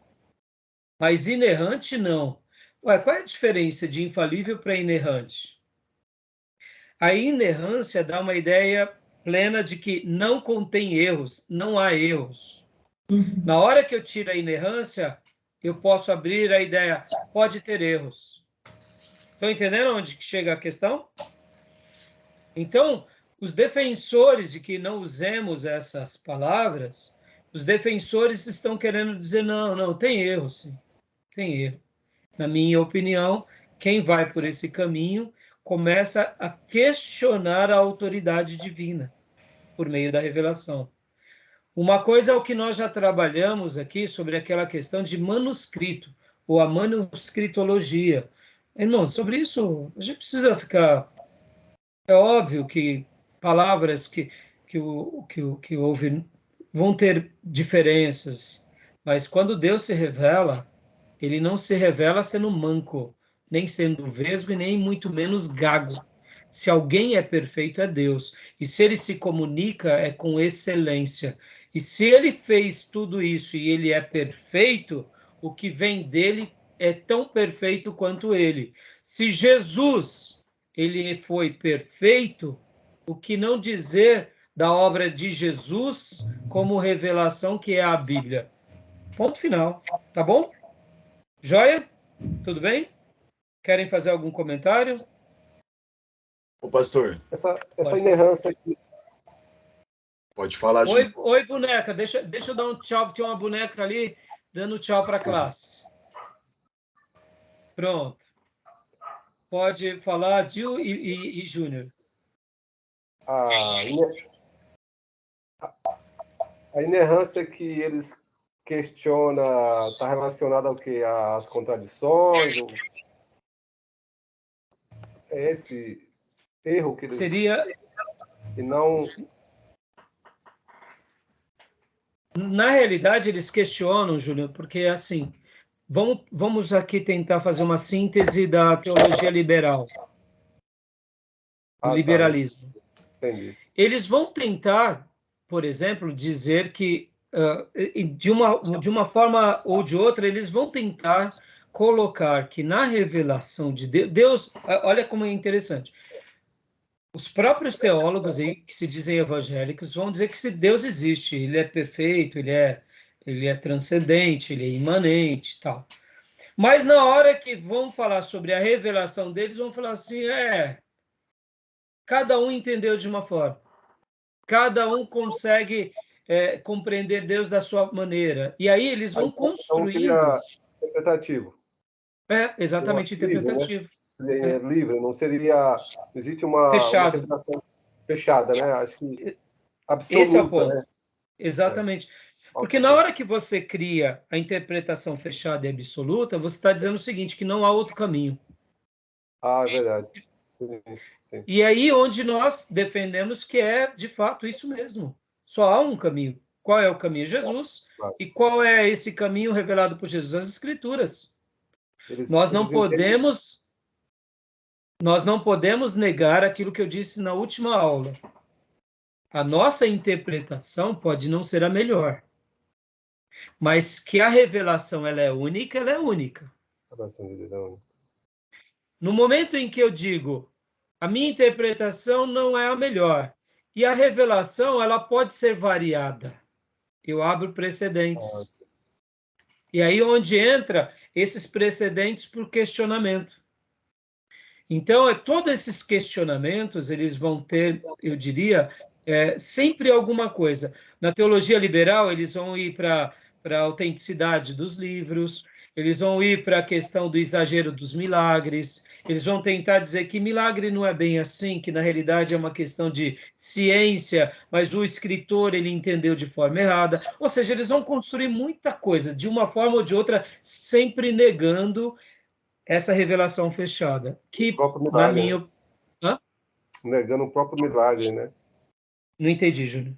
Mas inerrante, não. Ué, qual é a diferença de infalível para inerrante? A inerrância dá uma ideia plena de que não contém erros, não há erros. Na hora que eu tiro a inerrância, eu posso abrir a ideia, pode ter erros. Estão entendendo onde que chega a questão? Então, os defensores de que não usemos essas palavras, os defensores estão querendo dizer, não, tem erro, sim, tem erro. Na minha opinião, quem vai por esse caminho começa a questionar a autoridade divina por meio da revelação. Uma coisa é o que nós já trabalhamos aqui sobre aquela questão de manuscrito, ou a manuscritologia. Irmão, sobre isso a gente precisa ficar... É óbvio que palavras que houve vão ter diferenças, mas quando Deus se revela, ele não se revela sendo manco, nem sendo vesgo e nem muito menos gago. Se alguém é perfeito, é Deus. E se ele se comunica, é com excelência. E se ele fez tudo isso e ele é perfeito, o que vem dele é tão perfeito quanto ele. Se Jesus, ele foi perfeito, o que não dizer da obra de Jesus como revelação que é a Bíblia? Ponto final. Tá bom? Joia? Tudo bem? Querem fazer algum comentário? Ô, pastor. Essa inerrância aqui. Pode falar, Gil. Oi, boneca. Deixa eu dar um tchau. Tem uma boneca ali dando tchau para a classe. Pronto. Pode falar, Gil e Júnior. A inerrância que eles questionam está relacionada ao quê? Às contradições? É esse erro que eles... Seria... E não... Na realidade, eles questionam, Júnior, porque, assim, vamos aqui tentar fazer uma síntese da teologia liberal, do liberalismo. Entendi. Eles vão tentar, por exemplo, dizer que, de uma forma ou de outra, eles vão tentar colocar que na revelação de Deus, olha como é interessante, os próprios teólogos que se dizem evangélicos vão dizer que se Deus existe, ele é perfeito, ele é transcendente, ele é imanente e tal. Mas na hora que vão falar sobre a revelação deles, vão falar assim, cada um entendeu de uma forma. Cada um consegue compreender Deus da sua maneira. E aí eles vão construindo... Então seria interpretativo. Exatamente, interpretativo. Livre, né? Livre, não seria... Existe uma interpretação fechada, né? Acho que absoluta, esse é o ponto. Né? Exatamente. Porque na hora que você cria a interpretação fechada e absoluta, você está dizendo o seguinte, que não há outro caminho. Ah, é verdade. Sim. E aí onde nós defendemos que é, de fato, isso mesmo. Só há um caminho. Qual é o caminho? Jesus. Claro. E qual é esse caminho revelado por Jesus? As Escrituras. Nós não podemos negar aquilo que eu disse na última aula. A nossa interpretação pode não ser a melhor. Mas que a revelação ela é única, ela é única. No momento em que eu digo a minha interpretação não é a melhor e a revelação ela pode ser variada, eu abro precedentes. E aí onde entra esses precedentes por questionamento. Então, todos esses questionamentos, eles vão ter, eu diria, sempre alguma coisa. Na teologia liberal, eles vão ir para a autenticidade dos livros, eles vão ir para a questão do exagero dos milagres, eles vão tentar dizer que milagre não é bem assim, que na realidade é uma questão de ciência, mas o escritor ele entendeu de forma errada. Ou seja, eles vão construir muita coisa, de uma forma ou de outra, sempre negando essa revelação fechada. Que, na minha... Né? Negando o próprio milagre, né? Não entendi, Júnior.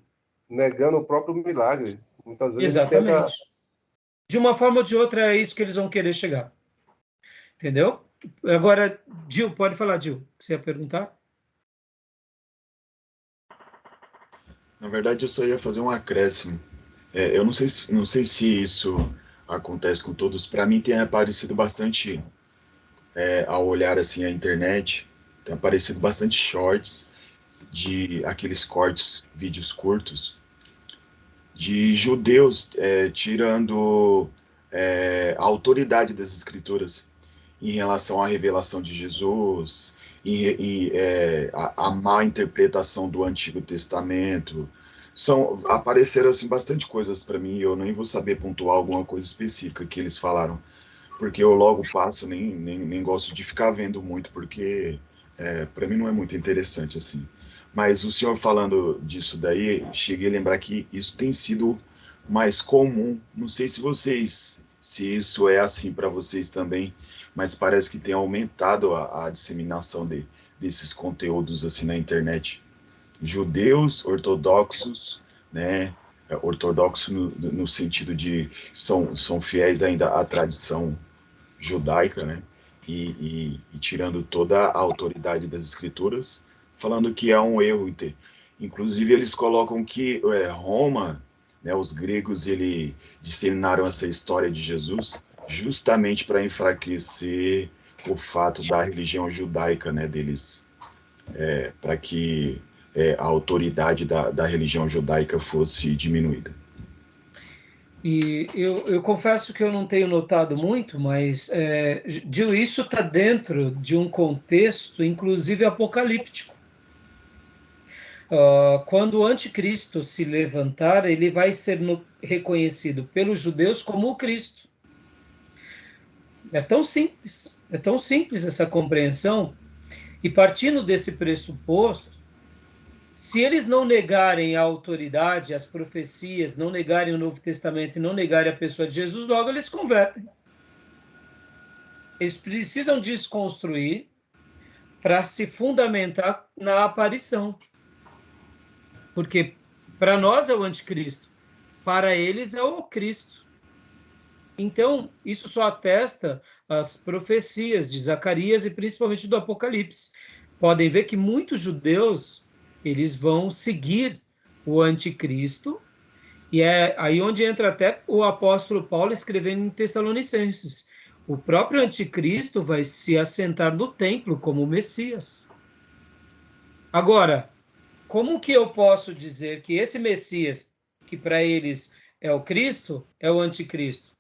Negando o próprio milagre. Muitas vezes exatamente. De uma forma ou de outra, é isso que eles vão querer chegar. Entendeu? Agora, Gil, pode falar, Gil. O que você ia perguntar? Na verdade, eu só ia fazer um acréscimo. Eu não sei se isso acontece com todos. Para mim, tem aparecido bastante, ao olhar assim a internet, tem aparecido bastante shorts de aqueles cortes, vídeos curtos, de judeus tirando a autoridade das escrituras. em relação à revelação de Jesus, a má interpretação do Antigo Testamento. Apareceram assim, bastante coisas para mim, e eu nem vou saber pontuar alguma coisa específica que eles falaram, porque eu logo passo, nem gosto de ficar vendo muito, porque para mim não é muito interessante assim. Mas o senhor falando disso daí, cheguei a lembrar que isso tem sido mais comum. Não sei se isso é assim para vocês também, mas parece que tem aumentado a disseminação desses conteúdos assim na internet. Judeus ortodoxos, né? Ortodoxos no sentido de são fiéis ainda à tradição judaica, né? E tirando toda a autoridade das escrituras, falando que é um erro. Inclusive, eles colocam que Roma, né, os gregos, disseminaram essa história de Jesus justamente para enfraquecer o fato da religião judaica, né, deles, para que a autoridade da religião judaica fosse diminuída. E eu confesso que eu não tenho notado muito, mas isso está dentro de um contexto, inclusive apocalíptico. Quando o anticristo se levantar, ele vai ser reconhecido pelos judeus como o Cristo. É tão simples essa compreensão, e partindo desse pressuposto, se eles não negarem a autoridade, as profecias, não negarem o Novo Testamento e não negarem a pessoa de Jesus, logo eles convertem. Eles precisam desconstruir para se fundamentar na aparição. Porque para nós é o anticristo, para eles é o Cristo. Então, isso só atesta as profecias de Zacarias e principalmente do Apocalipse. Podem ver que muitos judeus eles vão seguir o anticristo, e é aí onde entra até o apóstolo Paulo escrevendo em Tessalonicenses. O próprio anticristo vai se assentar no templo como Messias. Agora, como que eu posso dizer que esse Messias, que para eles é o Cristo, é o anticristo?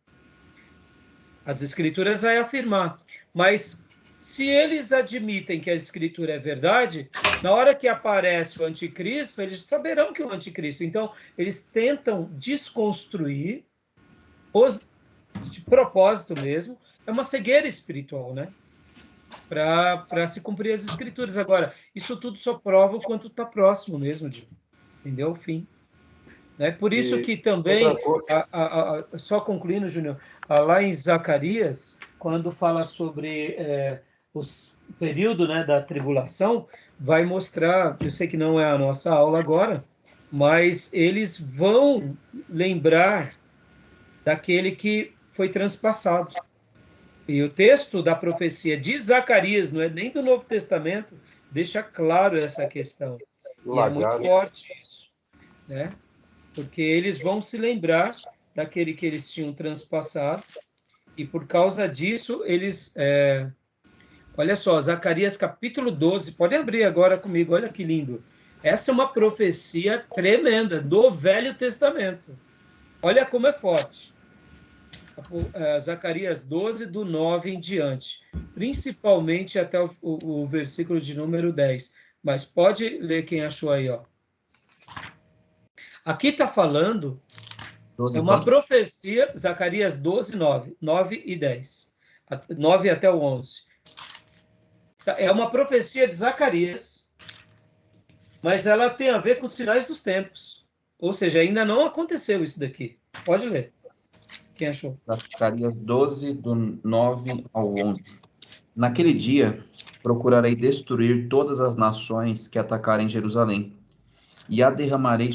As escrituras vão afirmar, mas se eles admitem que a escritura é verdade, na hora que aparece o anticristo, eles saberão que é o anticristo. Então, eles tentam desconstruir, de propósito mesmo, é uma cegueira espiritual, né? Para se cumprir as escrituras. Agora, isso tudo só prova o quanto está próximo mesmo de, entendeu? O fim. Né? Por isso que também, só concluindo, Júnior, lá em Zacarias, quando fala sobre o período, né, da tribulação, vai mostrar, eu sei que não é a nossa aula agora, mas eles vão lembrar daquele que foi transpassado. E o texto da profecia de Zacarias, não é nem do Novo Testamento, deixa claro essa questão. E é muito forte isso, né? Porque eles vão se lembrar daquele que eles tinham transpassado, e por causa disso, eles... olha só, Zacarias capítulo 12, pode abrir agora comigo, olha que lindo. Essa é uma profecia tremenda do Velho Testamento. Olha como é forte. Zacarias 12, do 9 em diante, principalmente até o versículo de número 10. Mas pode ler quem achou aí, ó. Aqui está falando, é uma profecia, Zacarias 12, 9 e 10. 9 até o 11. É uma profecia de Zacarias, mas ela tem a ver com os sinais dos tempos. Ou seja, ainda não aconteceu isso daqui. Pode ler. Quem achou? Zacarias 12, do 9 ao 11. Naquele dia, procurarei destruir todas as nações que atacarem Jerusalém, e a derramarei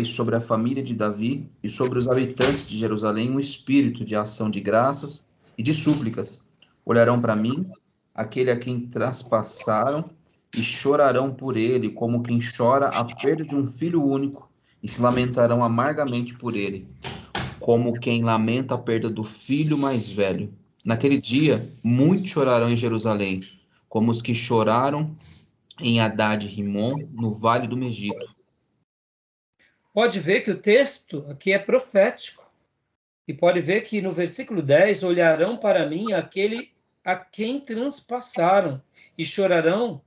sobre a família de Davi e sobre os habitantes de Jerusalém um espírito de ação de graças e de súplicas. Olharão para mim, aquele a quem traspassaram, e chorarão por ele, como quem chora a perda de um filho único, e se lamentarão amargamente por ele, como quem lamenta a perda do filho mais velho. Naquele dia, muitos chorarão em Jerusalém, como os que choraram em Haddad-Rimon, no vale do Megiddo. Pode ver que o texto aqui é profético. E pode ver que no versículo 10, olharão para mim aquele a quem transpassaram e chorarão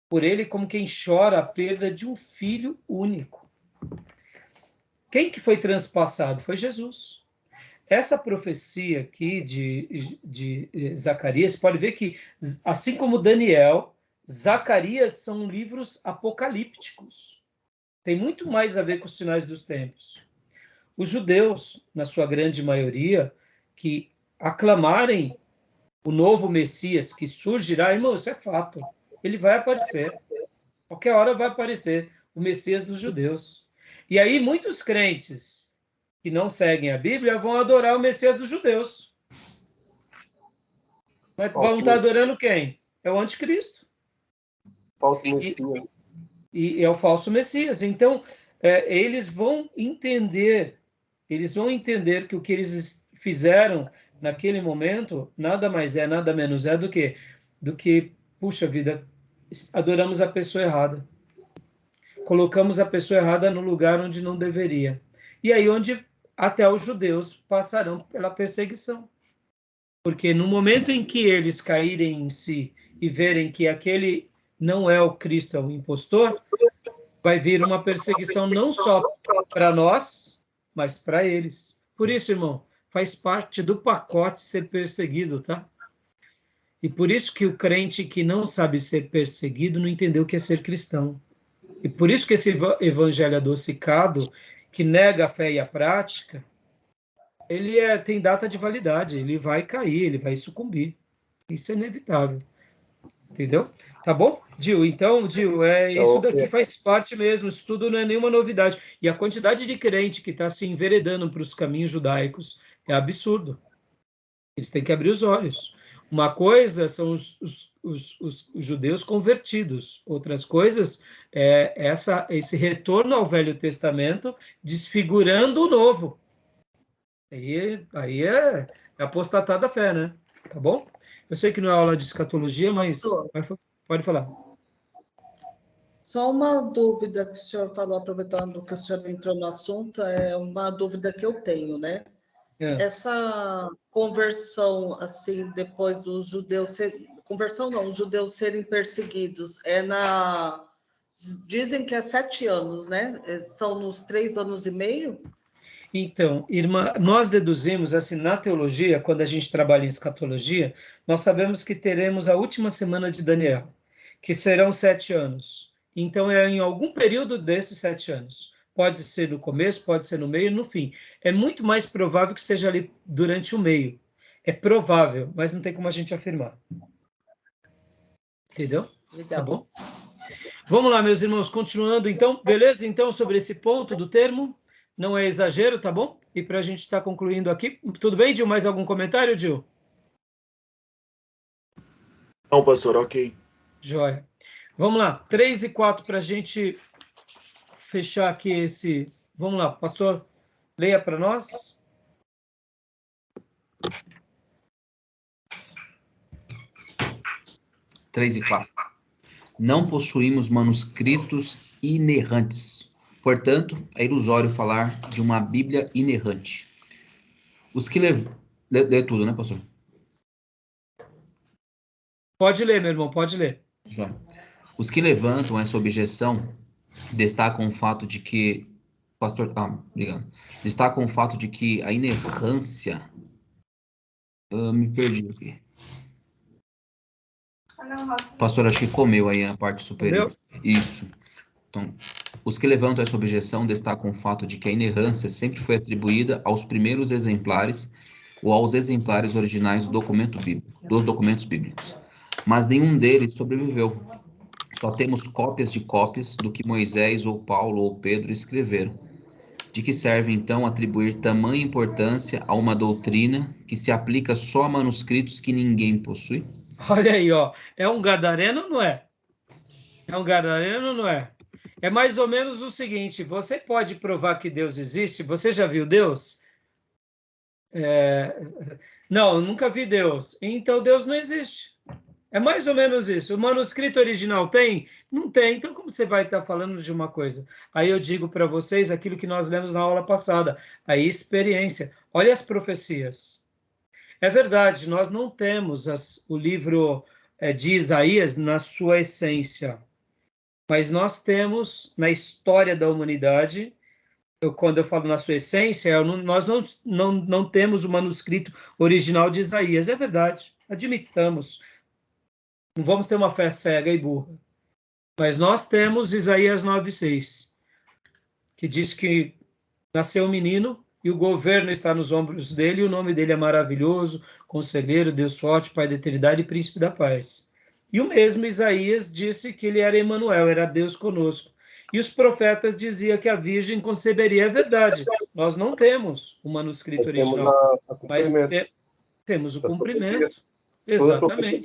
por ele como quem chora a perda de um filho único. Quem que foi transpassado? Foi Jesus. Essa profecia aqui de Zacarias, pode ver que, assim como Daniel, Zacarias são livros apocalípticos. Tem muito mais a ver com os sinais dos tempos. Os judeus, na sua grande maioria, que aclamarem o novo Messias que surgirá, irmão, isso é fato. Ele vai aparecer. Qualquer hora vai aparecer o Messias dos judeus. E aí muitos crentes que não seguem a Bíblia vão adorar o Messias dos judeus. Mas vão estar adorando quem? É o anticristo. Falso Messias. E é o falso Messias. Então, eles vão entender que o que eles fizeram naquele momento nada mais é, nada menos é do que, puxa vida, adoramos a pessoa errada. Colocamos a pessoa errada no lugar onde não deveria. E aí onde até os judeus passarão pela perseguição. Porque no momento em que eles caírem em si e verem que aquele não é o Cristo, é o impostor, vai vir uma perseguição não só para nós, mas para eles. Por isso, irmão, faz parte do pacote ser perseguido, tá? E por isso que o crente que não sabe ser perseguido não entendeu o que é ser cristão. E por isso que esse evangelho adocicado, que nega a fé e a prática, ele tem data de validade, ele vai cair, ele vai sucumbir. Isso é inevitável. Entendeu? Tá bom? Gil, então, Gil, isso daqui faz parte mesmo, isso tudo não é nenhuma novidade. E a quantidade de crente que está se enveredando para os caminhos judaicos é absurdo. Eles têm que abrir os olhos. Uma coisa são os judeus convertidos, outras coisas é esse retorno ao Velho Testamento desfigurando o Novo. Aí é apostatar da fé, né? Tá bom? Eu sei que não é aula de escatologia, mas pode falar. Só uma dúvida que o senhor falou, aproveitando que o senhor entrou no assunto, é uma dúvida que eu tenho, né? Essa conversão, assim, depois dos judeus os judeus serem perseguidos, dizem que é 7 anos, né? São nos 3 anos e meio? Então, irmã, nós deduzimos, assim, na teologia, quando a gente trabalha em escatologia, nós sabemos que teremos a última semana de Daniel, que serão 7 anos. Então, é em algum período desses 7 anos. Pode ser no começo, pode ser no meio, no fim. É muito mais provável que seja ali durante o meio. É provável, mas não tem como a gente afirmar. Entendeu? Legal. Tá bom? Vamos lá, meus irmãos, continuando, então. Beleza? Então, sobre esse ponto do termo, não é exagero, tá bom? E para a gente estar concluindo aqui, tudo bem, Gil? Mais algum comentário, Gil? Não, pastor, ok. Joia. Vamos lá, 3 e 4 para a gente fechar aqui esse... Vamos lá, pastor, leia para nós. Três e 4. Não possuímos manuscritos inerrantes. Portanto, é ilusório falar de uma Bíblia inerrante. Os que lê tudo, né, pastor? Pode ler, meu irmão, pode ler. Já. Os que levantam essa objeção destacam o fato de que... Pastor... obrigado. Destacam o fato de que a inerrância... me perdi aqui. Pastor, acho que comeu aí na parte superior. Comeu? Isso. Então, os que levantam essa objeção destacam o fato de que a inerrância sempre foi atribuída aos primeiros exemplares ou aos exemplares originais dos documentos bíblicos. Mas nenhum deles sobreviveu. Só temos cópias de cópias do que Moisés ou Paulo ou Pedro escreveram. De que serve, então, atribuir tamanha importância a uma doutrina que se aplica só a manuscritos que ninguém possui? Olha aí, ó. É um gadareno ou não é? É um gadareno ou não é? É mais ou menos o seguinte, você pode provar que Deus existe? Você já viu Deus? Não, eu nunca vi Deus. Então Deus não existe. É mais ou menos isso. O manuscrito original tem? Não tem. Então, como você vai estar falando de uma coisa? Aí eu digo para vocês aquilo que nós lemos na aula passada, a experiência. Olha as profecias. É verdade, nós não temos o livro de Isaías na sua essência, mas nós temos na história da humanidade, quando eu falo na sua essência, nós não temos o manuscrito original de Isaías. É verdade, admitamos. Não vamos ter uma fé cega e burra. Mas nós temos Isaías 9:6, que diz que nasceu um menino e o governo está nos ombros dele, e o nome dele é maravilhoso, Conselheiro, Deus forte, Pai da eternidade e Príncipe da paz. E o mesmo Isaías disse que ele era Emanuel, era Deus conosco. E os profetas diziam que a Virgem conceberia. É verdade, nós não temos o manuscrito original, mas temos o cumprimento. Exatamente.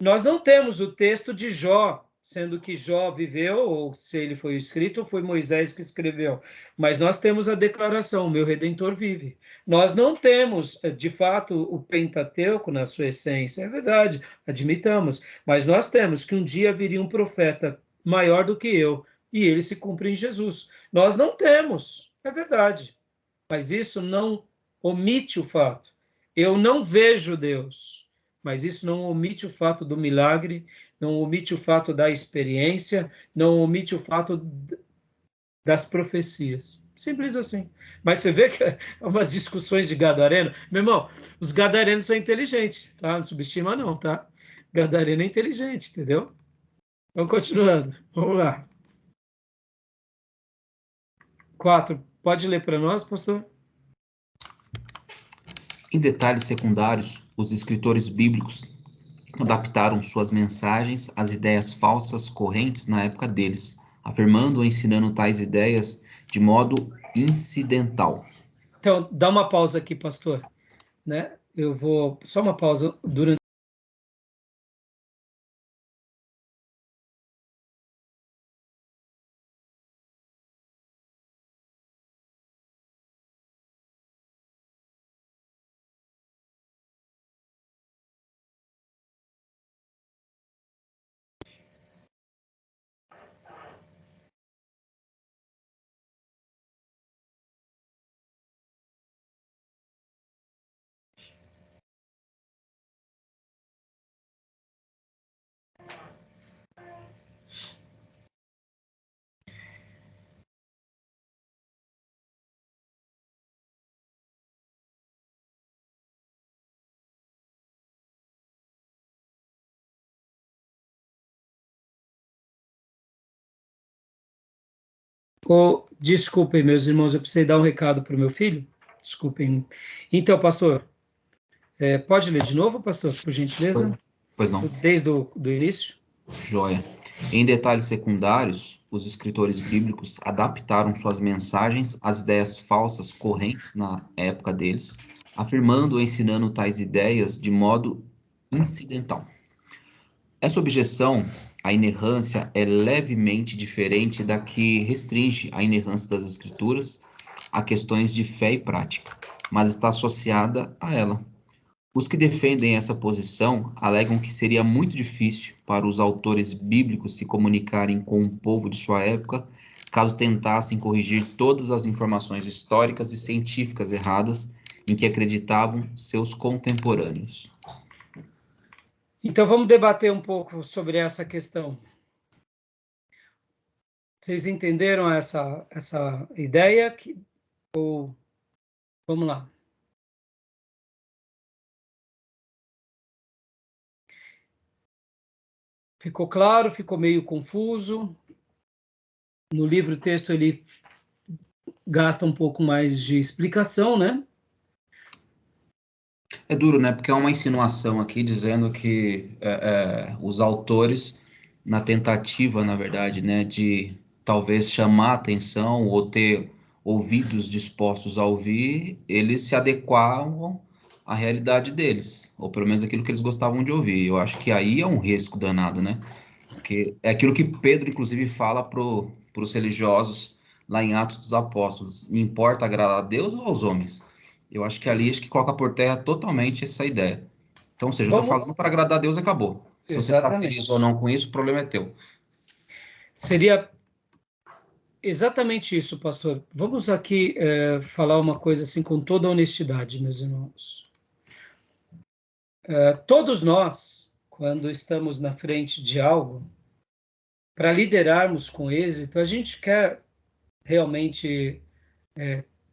Nós não temos o texto de Jó, sendo que Jó viveu, ou se ele foi escrito, ou foi Moisés que escreveu. Mas nós temos a declaração, o meu Redentor vive. Nós não temos, de fato, o Pentateuco na sua essência, é verdade, admitamos. Mas nós temos que um dia viria um profeta maior do que eu, e ele se cumpre em Jesus. Nós não temos, é verdade. Mas isso não omite o fato. Eu não vejo Deus, mas isso não omite o fato do milagre, não omite o fato da experiência, não omite o fato das profecias. Simples assim. Mas você vê que é umas discussões de gadareno. Meu irmão, os gadarenos são inteligentes, tá? Não subestima não, tá? Gadareno é inteligente, entendeu? Vamos continuando. Vamos lá. 4. Pode ler para nós, pastor? Em detalhes secundários, os escritores bíblicos adaptaram suas mensagens às ideias falsas correntes na época deles, afirmando ou ensinando tais ideias de modo incidental. Então, dá uma pausa aqui, pastor. Né? Eu vou... Só uma pausa durante... Desculpem, meus irmãos, eu precisei dar um recado para o meu filho. Desculpem. Então, pastor, pode ler de novo, pastor, por gentileza? Pois não. Desde o início? Joia. Em detalhes secundários, os escritores bíblicos adaptaram suas mensagens às ideias falsas correntes na época deles, afirmando ou ensinando tais ideias de modo incidental. Essa objeção à inerrância é levemente diferente da que restringe a inerrância das escrituras a questões de fé e prática, mas está associada a ela. Os que defendem essa posição alegam que seria muito difícil para os autores bíblicos se comunicarem com o povo de sua época, caso tentassem corrigir todas as informações históricas e científicas erradas em que acreditavam seus contemporâneos. Então, vamos debater um pouco sobre essa questão. Vocês entenderam essa ideia? Vamos lá. Ficou claro? Ficou meio confuso? No livro o texto ele gasta um pouco mais de explicação, né? É duro, né? Porque é uma insinuação aqui dizendo que os autores, na tentativa, na verdade, né, de talvez chamar a atenção ou ter ouvidos dispostos a ouvir, eles se adequavam à realidade deles, ou pelo menos aquilo que eles gostavam de ouvir. Eu acho que aí é um risco danado, né? Porque é aquilo que Pedro, inclusive, fala para os religiosos lá em Atos dos Apóstolos: me importa agradar a Deus ou aos homens? Eu acho que ali coloca por terra totalmente essa ideia. Então, ou seja, eu estou falando para agradar a Deus, acabou. Se você está feliz ou não com isso, o problema é teu. Seria exatamente isso, pastor. Vamos aqui falar uma coisa assim com toda a honestidade, meus irmãos. Todos nós, quando estamos na frente de algo, para liderarmos com êxito, a gente quer realmente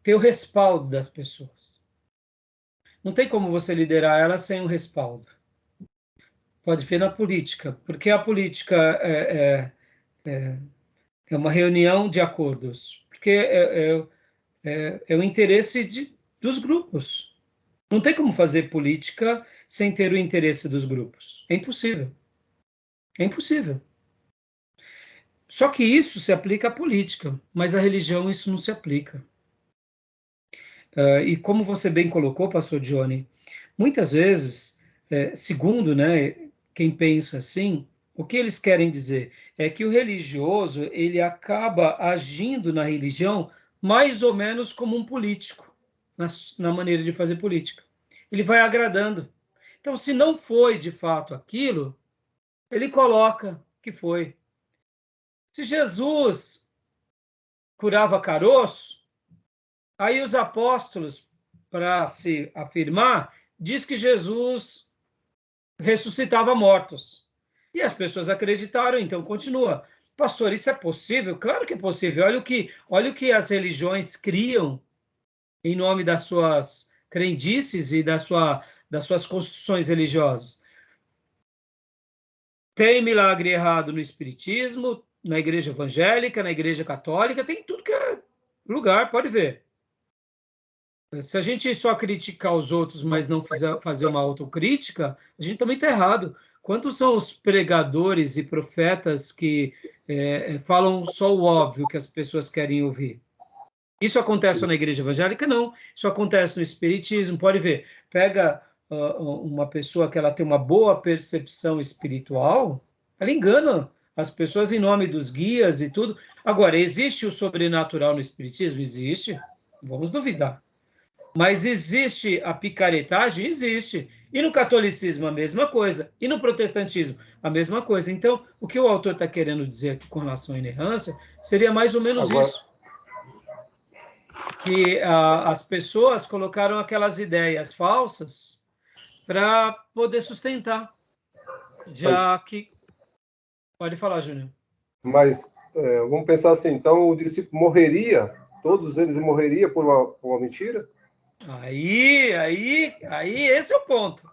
ter o respaldo das pessoas. Não tem como você liderar ela sem um respaldo. Pode ver na política, porque a política é uma reunião de acordos, porque é o interesse dos grupos. Não tem como fazer política sem ter o interesse dos grupos. É impossível. É impossível. Só que isso se aplica à política, mas à religião isso não se aplica. E como você bem colocou, pastor Johnny, muitas vezes, segundo, né, quem pensa assim, o que eles querem dizer é que o religioso ele acaba agindo na religião mais ou menos como um político, na maneira de fazer política. Ele vai agradando. Então, se não foi de fato aquilo, ele coloca que foi. Se Jesus curava caroço, aí os apóstolos, para se afirmar, diz que Jesus ressuscitava mortos. E as pessoas acreditaram, então continua. Pastor, isso é possível? Claro que é possível. Olha o que as religiões criam em nome das suas crendices e das suas construções religiosas. Tem milagre errado no espiritismo, na igreja evangélica, na igreja católica, tem tudo que é lugar, pode ver. Se a gente só criticar os outros, mas não fazer uma autocrítica, a gente também está errado. Quantos são os pregadores e profetas que falam só o óbvio que as pessoas querem ouvir? Isso acontece na igreja evangélica? Não. Isso acontece no espiritismo, pode ver. Pega uma pessoa que ela tem uma boa percepção espiritual, ela engana as pessoas em nome dos guias e tudo. Agora, existe o sobrenatural no espiritismo? Existe. Vamos duvidar. Mas existe a picaretagem? Existe. E no catolicismo, a mesma coisa. E no protestantismo, a mesma coisa. Então, o que o autor está querendo dizer aqui com relação à inerrância seria mais ou menos isso. Que as pessoas colocaram aquelas ideias falsas para poder sustentar. Que... Pode falar, Júnior. Mas vamos pensar assim, então o discípulo morreria, todos eles morreriam por uma mentira? Aí, esse é o ponto.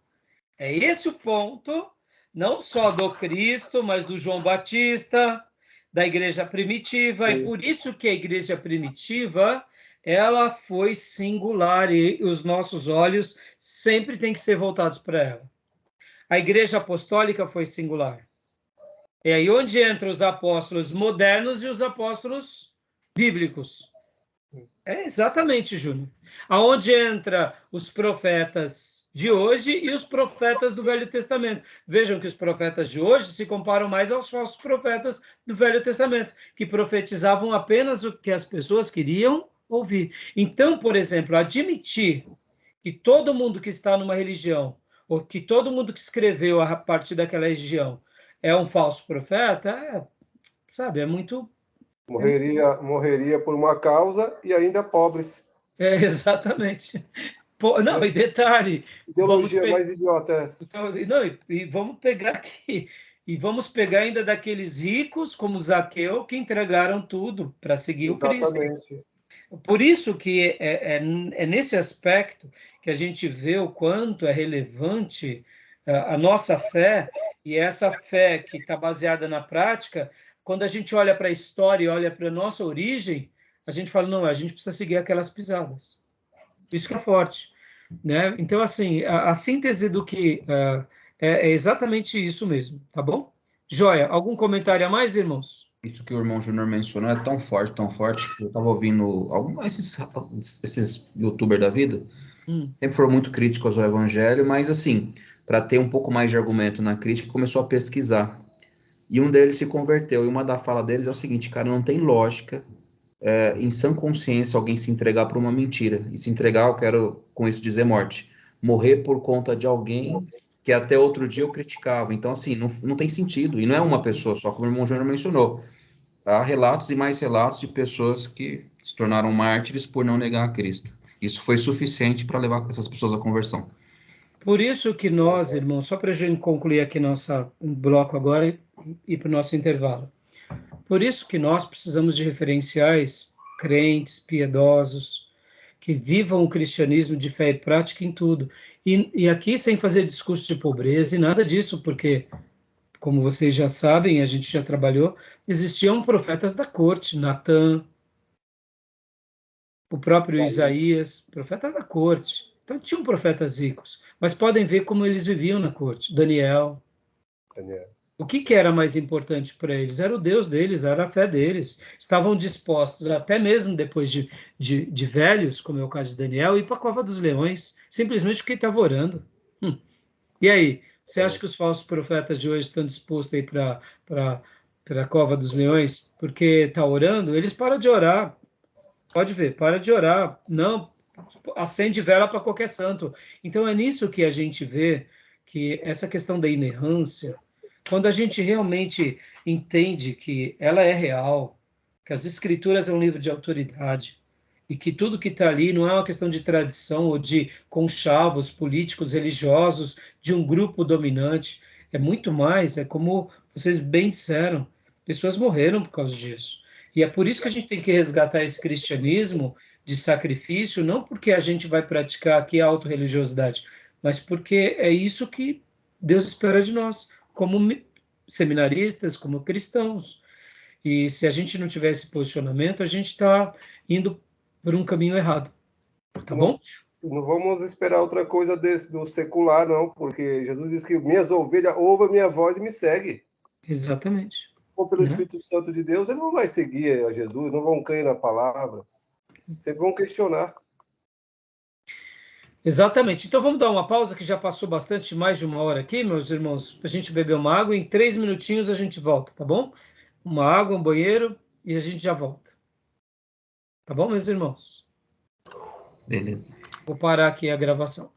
É esse o ponto, não só do Cristo, mas do João Batista, da igreja primitiva, e por isso que a igreja primitiva, ela foi singular, e os nossos olhos sempre têm que ser voltados para ela. A igreja apostólica foi singular. É aí onde entram os apóstolos modernos e os apóstolos bíblicos. É exatamente, Júnior. Aonde entra os profetas de hoje e os profetas do Velho Testamento. Vejam que os profetas de hoje se comparam mais aos falsos profetas do Velho Testamento, que profetizavam apenas o que as pessoas queriam ouvir. Então, por exemplo, admitir que todo mundo que está numa religião, ou que todo mundo que escreveu a partir daquela religião é um falso profeta, é muito... Morreria por uma causa e ainda pobres. Exatamente. Não, e detalhe... Ideologia mais idiota é essa. Não, e vamos pegar aqui... E vamos pegar ainda daqueles ricos, como Zaqueu, que entregaram tudo para seguir o Cristo. Por isso que é nesse aspecto que a gente vê o quanto é relevante a nossa fé, e essa fé que está baseada na prática, quando a gente olha para a história e olha para a nossa origem, a gente fala, não, a gente precisa seguir aquelas pisadas. Isso que é forte. Né? Então, assim, a síntese do que é exatamente isso mesmo, tá bom? Joia, algum comentário a mais, irmãos? Isso que o irmão Júnior mencionou é tão forte, que eu estava ouvindo esses youtubers da vida, sempre foram muito críticos ao evangelho, mas assim, para ter um pouco mais de argumento na crítica, começou a pesquisar. E um deles se converteu, e uma da fala deles é o seguinte, cara, não tem lógica em sã consciência alguém se entregar por uma mentira. E se entregar, eu quero com isso dizer morte. Morrer por conta de alguém que até outro dia eu criticava. Então, assim, não tem sentido. E não é uma pessoa só, como o irmão Júnior mencionou. Há relatos e mais relatos de pessoas que se tornaram mártires por não negar a Cristo. Isso foi suficiente para levar essas pessoas à conversão. Por isso que nós, irmãos, só para a gente concluir aqui nosso bloco agora e ir para o nosso intervalo. Por isso que nós precisamos de referenciais crentes, piedosos, que vivam o cristianismo de fé e prática em tudo. E aqui sem fazer discurso de pobreza e nada disso, porque, como vocês já sabem, a gente já trabalhou, existiam profetas da corte, Natã, o próprio Isaías, profeta da corte. Então tinham profetas ricos, mas podem ver como eles viviam na corte. Daniel. O que era mais importante para eles? Era o Deus deles, era a fé deles. Estavam dispostos, até mesmo depois de velhos, como é o caso de Daniel, ir para a cova dos leões, simplesmente porque estava orando. E aí, você acha que os falsos profetas de hoje estão dispostos a ir para a cova dos leões porque está orando? Eles param de orar. Pode ver, para de orar. Não, acende vela para qualquer santo. Então é nisso que a gente vê que essa questão da inerrância, quando a gente realmente entende que ela é real, que as escrituras é um livro de autoridade, e que tudo que está ali não é uma questão de tradição ou de conchavos políticos, religiosos, de um grupo dominante, é muito mais, é como vocês bem disseram, pessoas morreram por causa disso. E é por isso que a gente tem que resgatar esse cristianismo de sacrifício, não porque a gente vai praticar aqui a autorreligiosidade, mas porque é isso que Deus espera de nós, como seminaristas, como cristãos. E se a gente não tiver esse posicionamento, a gente está indo por um caminho errado. Tá bom? Não vamos esperar outra coisa do secular, não, porque Jesus disse que minhas ovelhas ouvem a minha voz e me seguem. Exatamente. Ou pelo Espírito Santo de Deus, ele não vai seguir a Jesus, não vão crer na palavra. Sempre vão questionar. Exatamente. Então vamos dar uma pausa, que já passou bastante, mais de uma hora aqui, meus irmãos, para a gente beber uma água. Em 3 minutinhos a gente volta, tá bom? Uma água, um banheiro e a gente já volta. Tá bom, meus irmãos? Beleza. Vou parar aqui a gravação.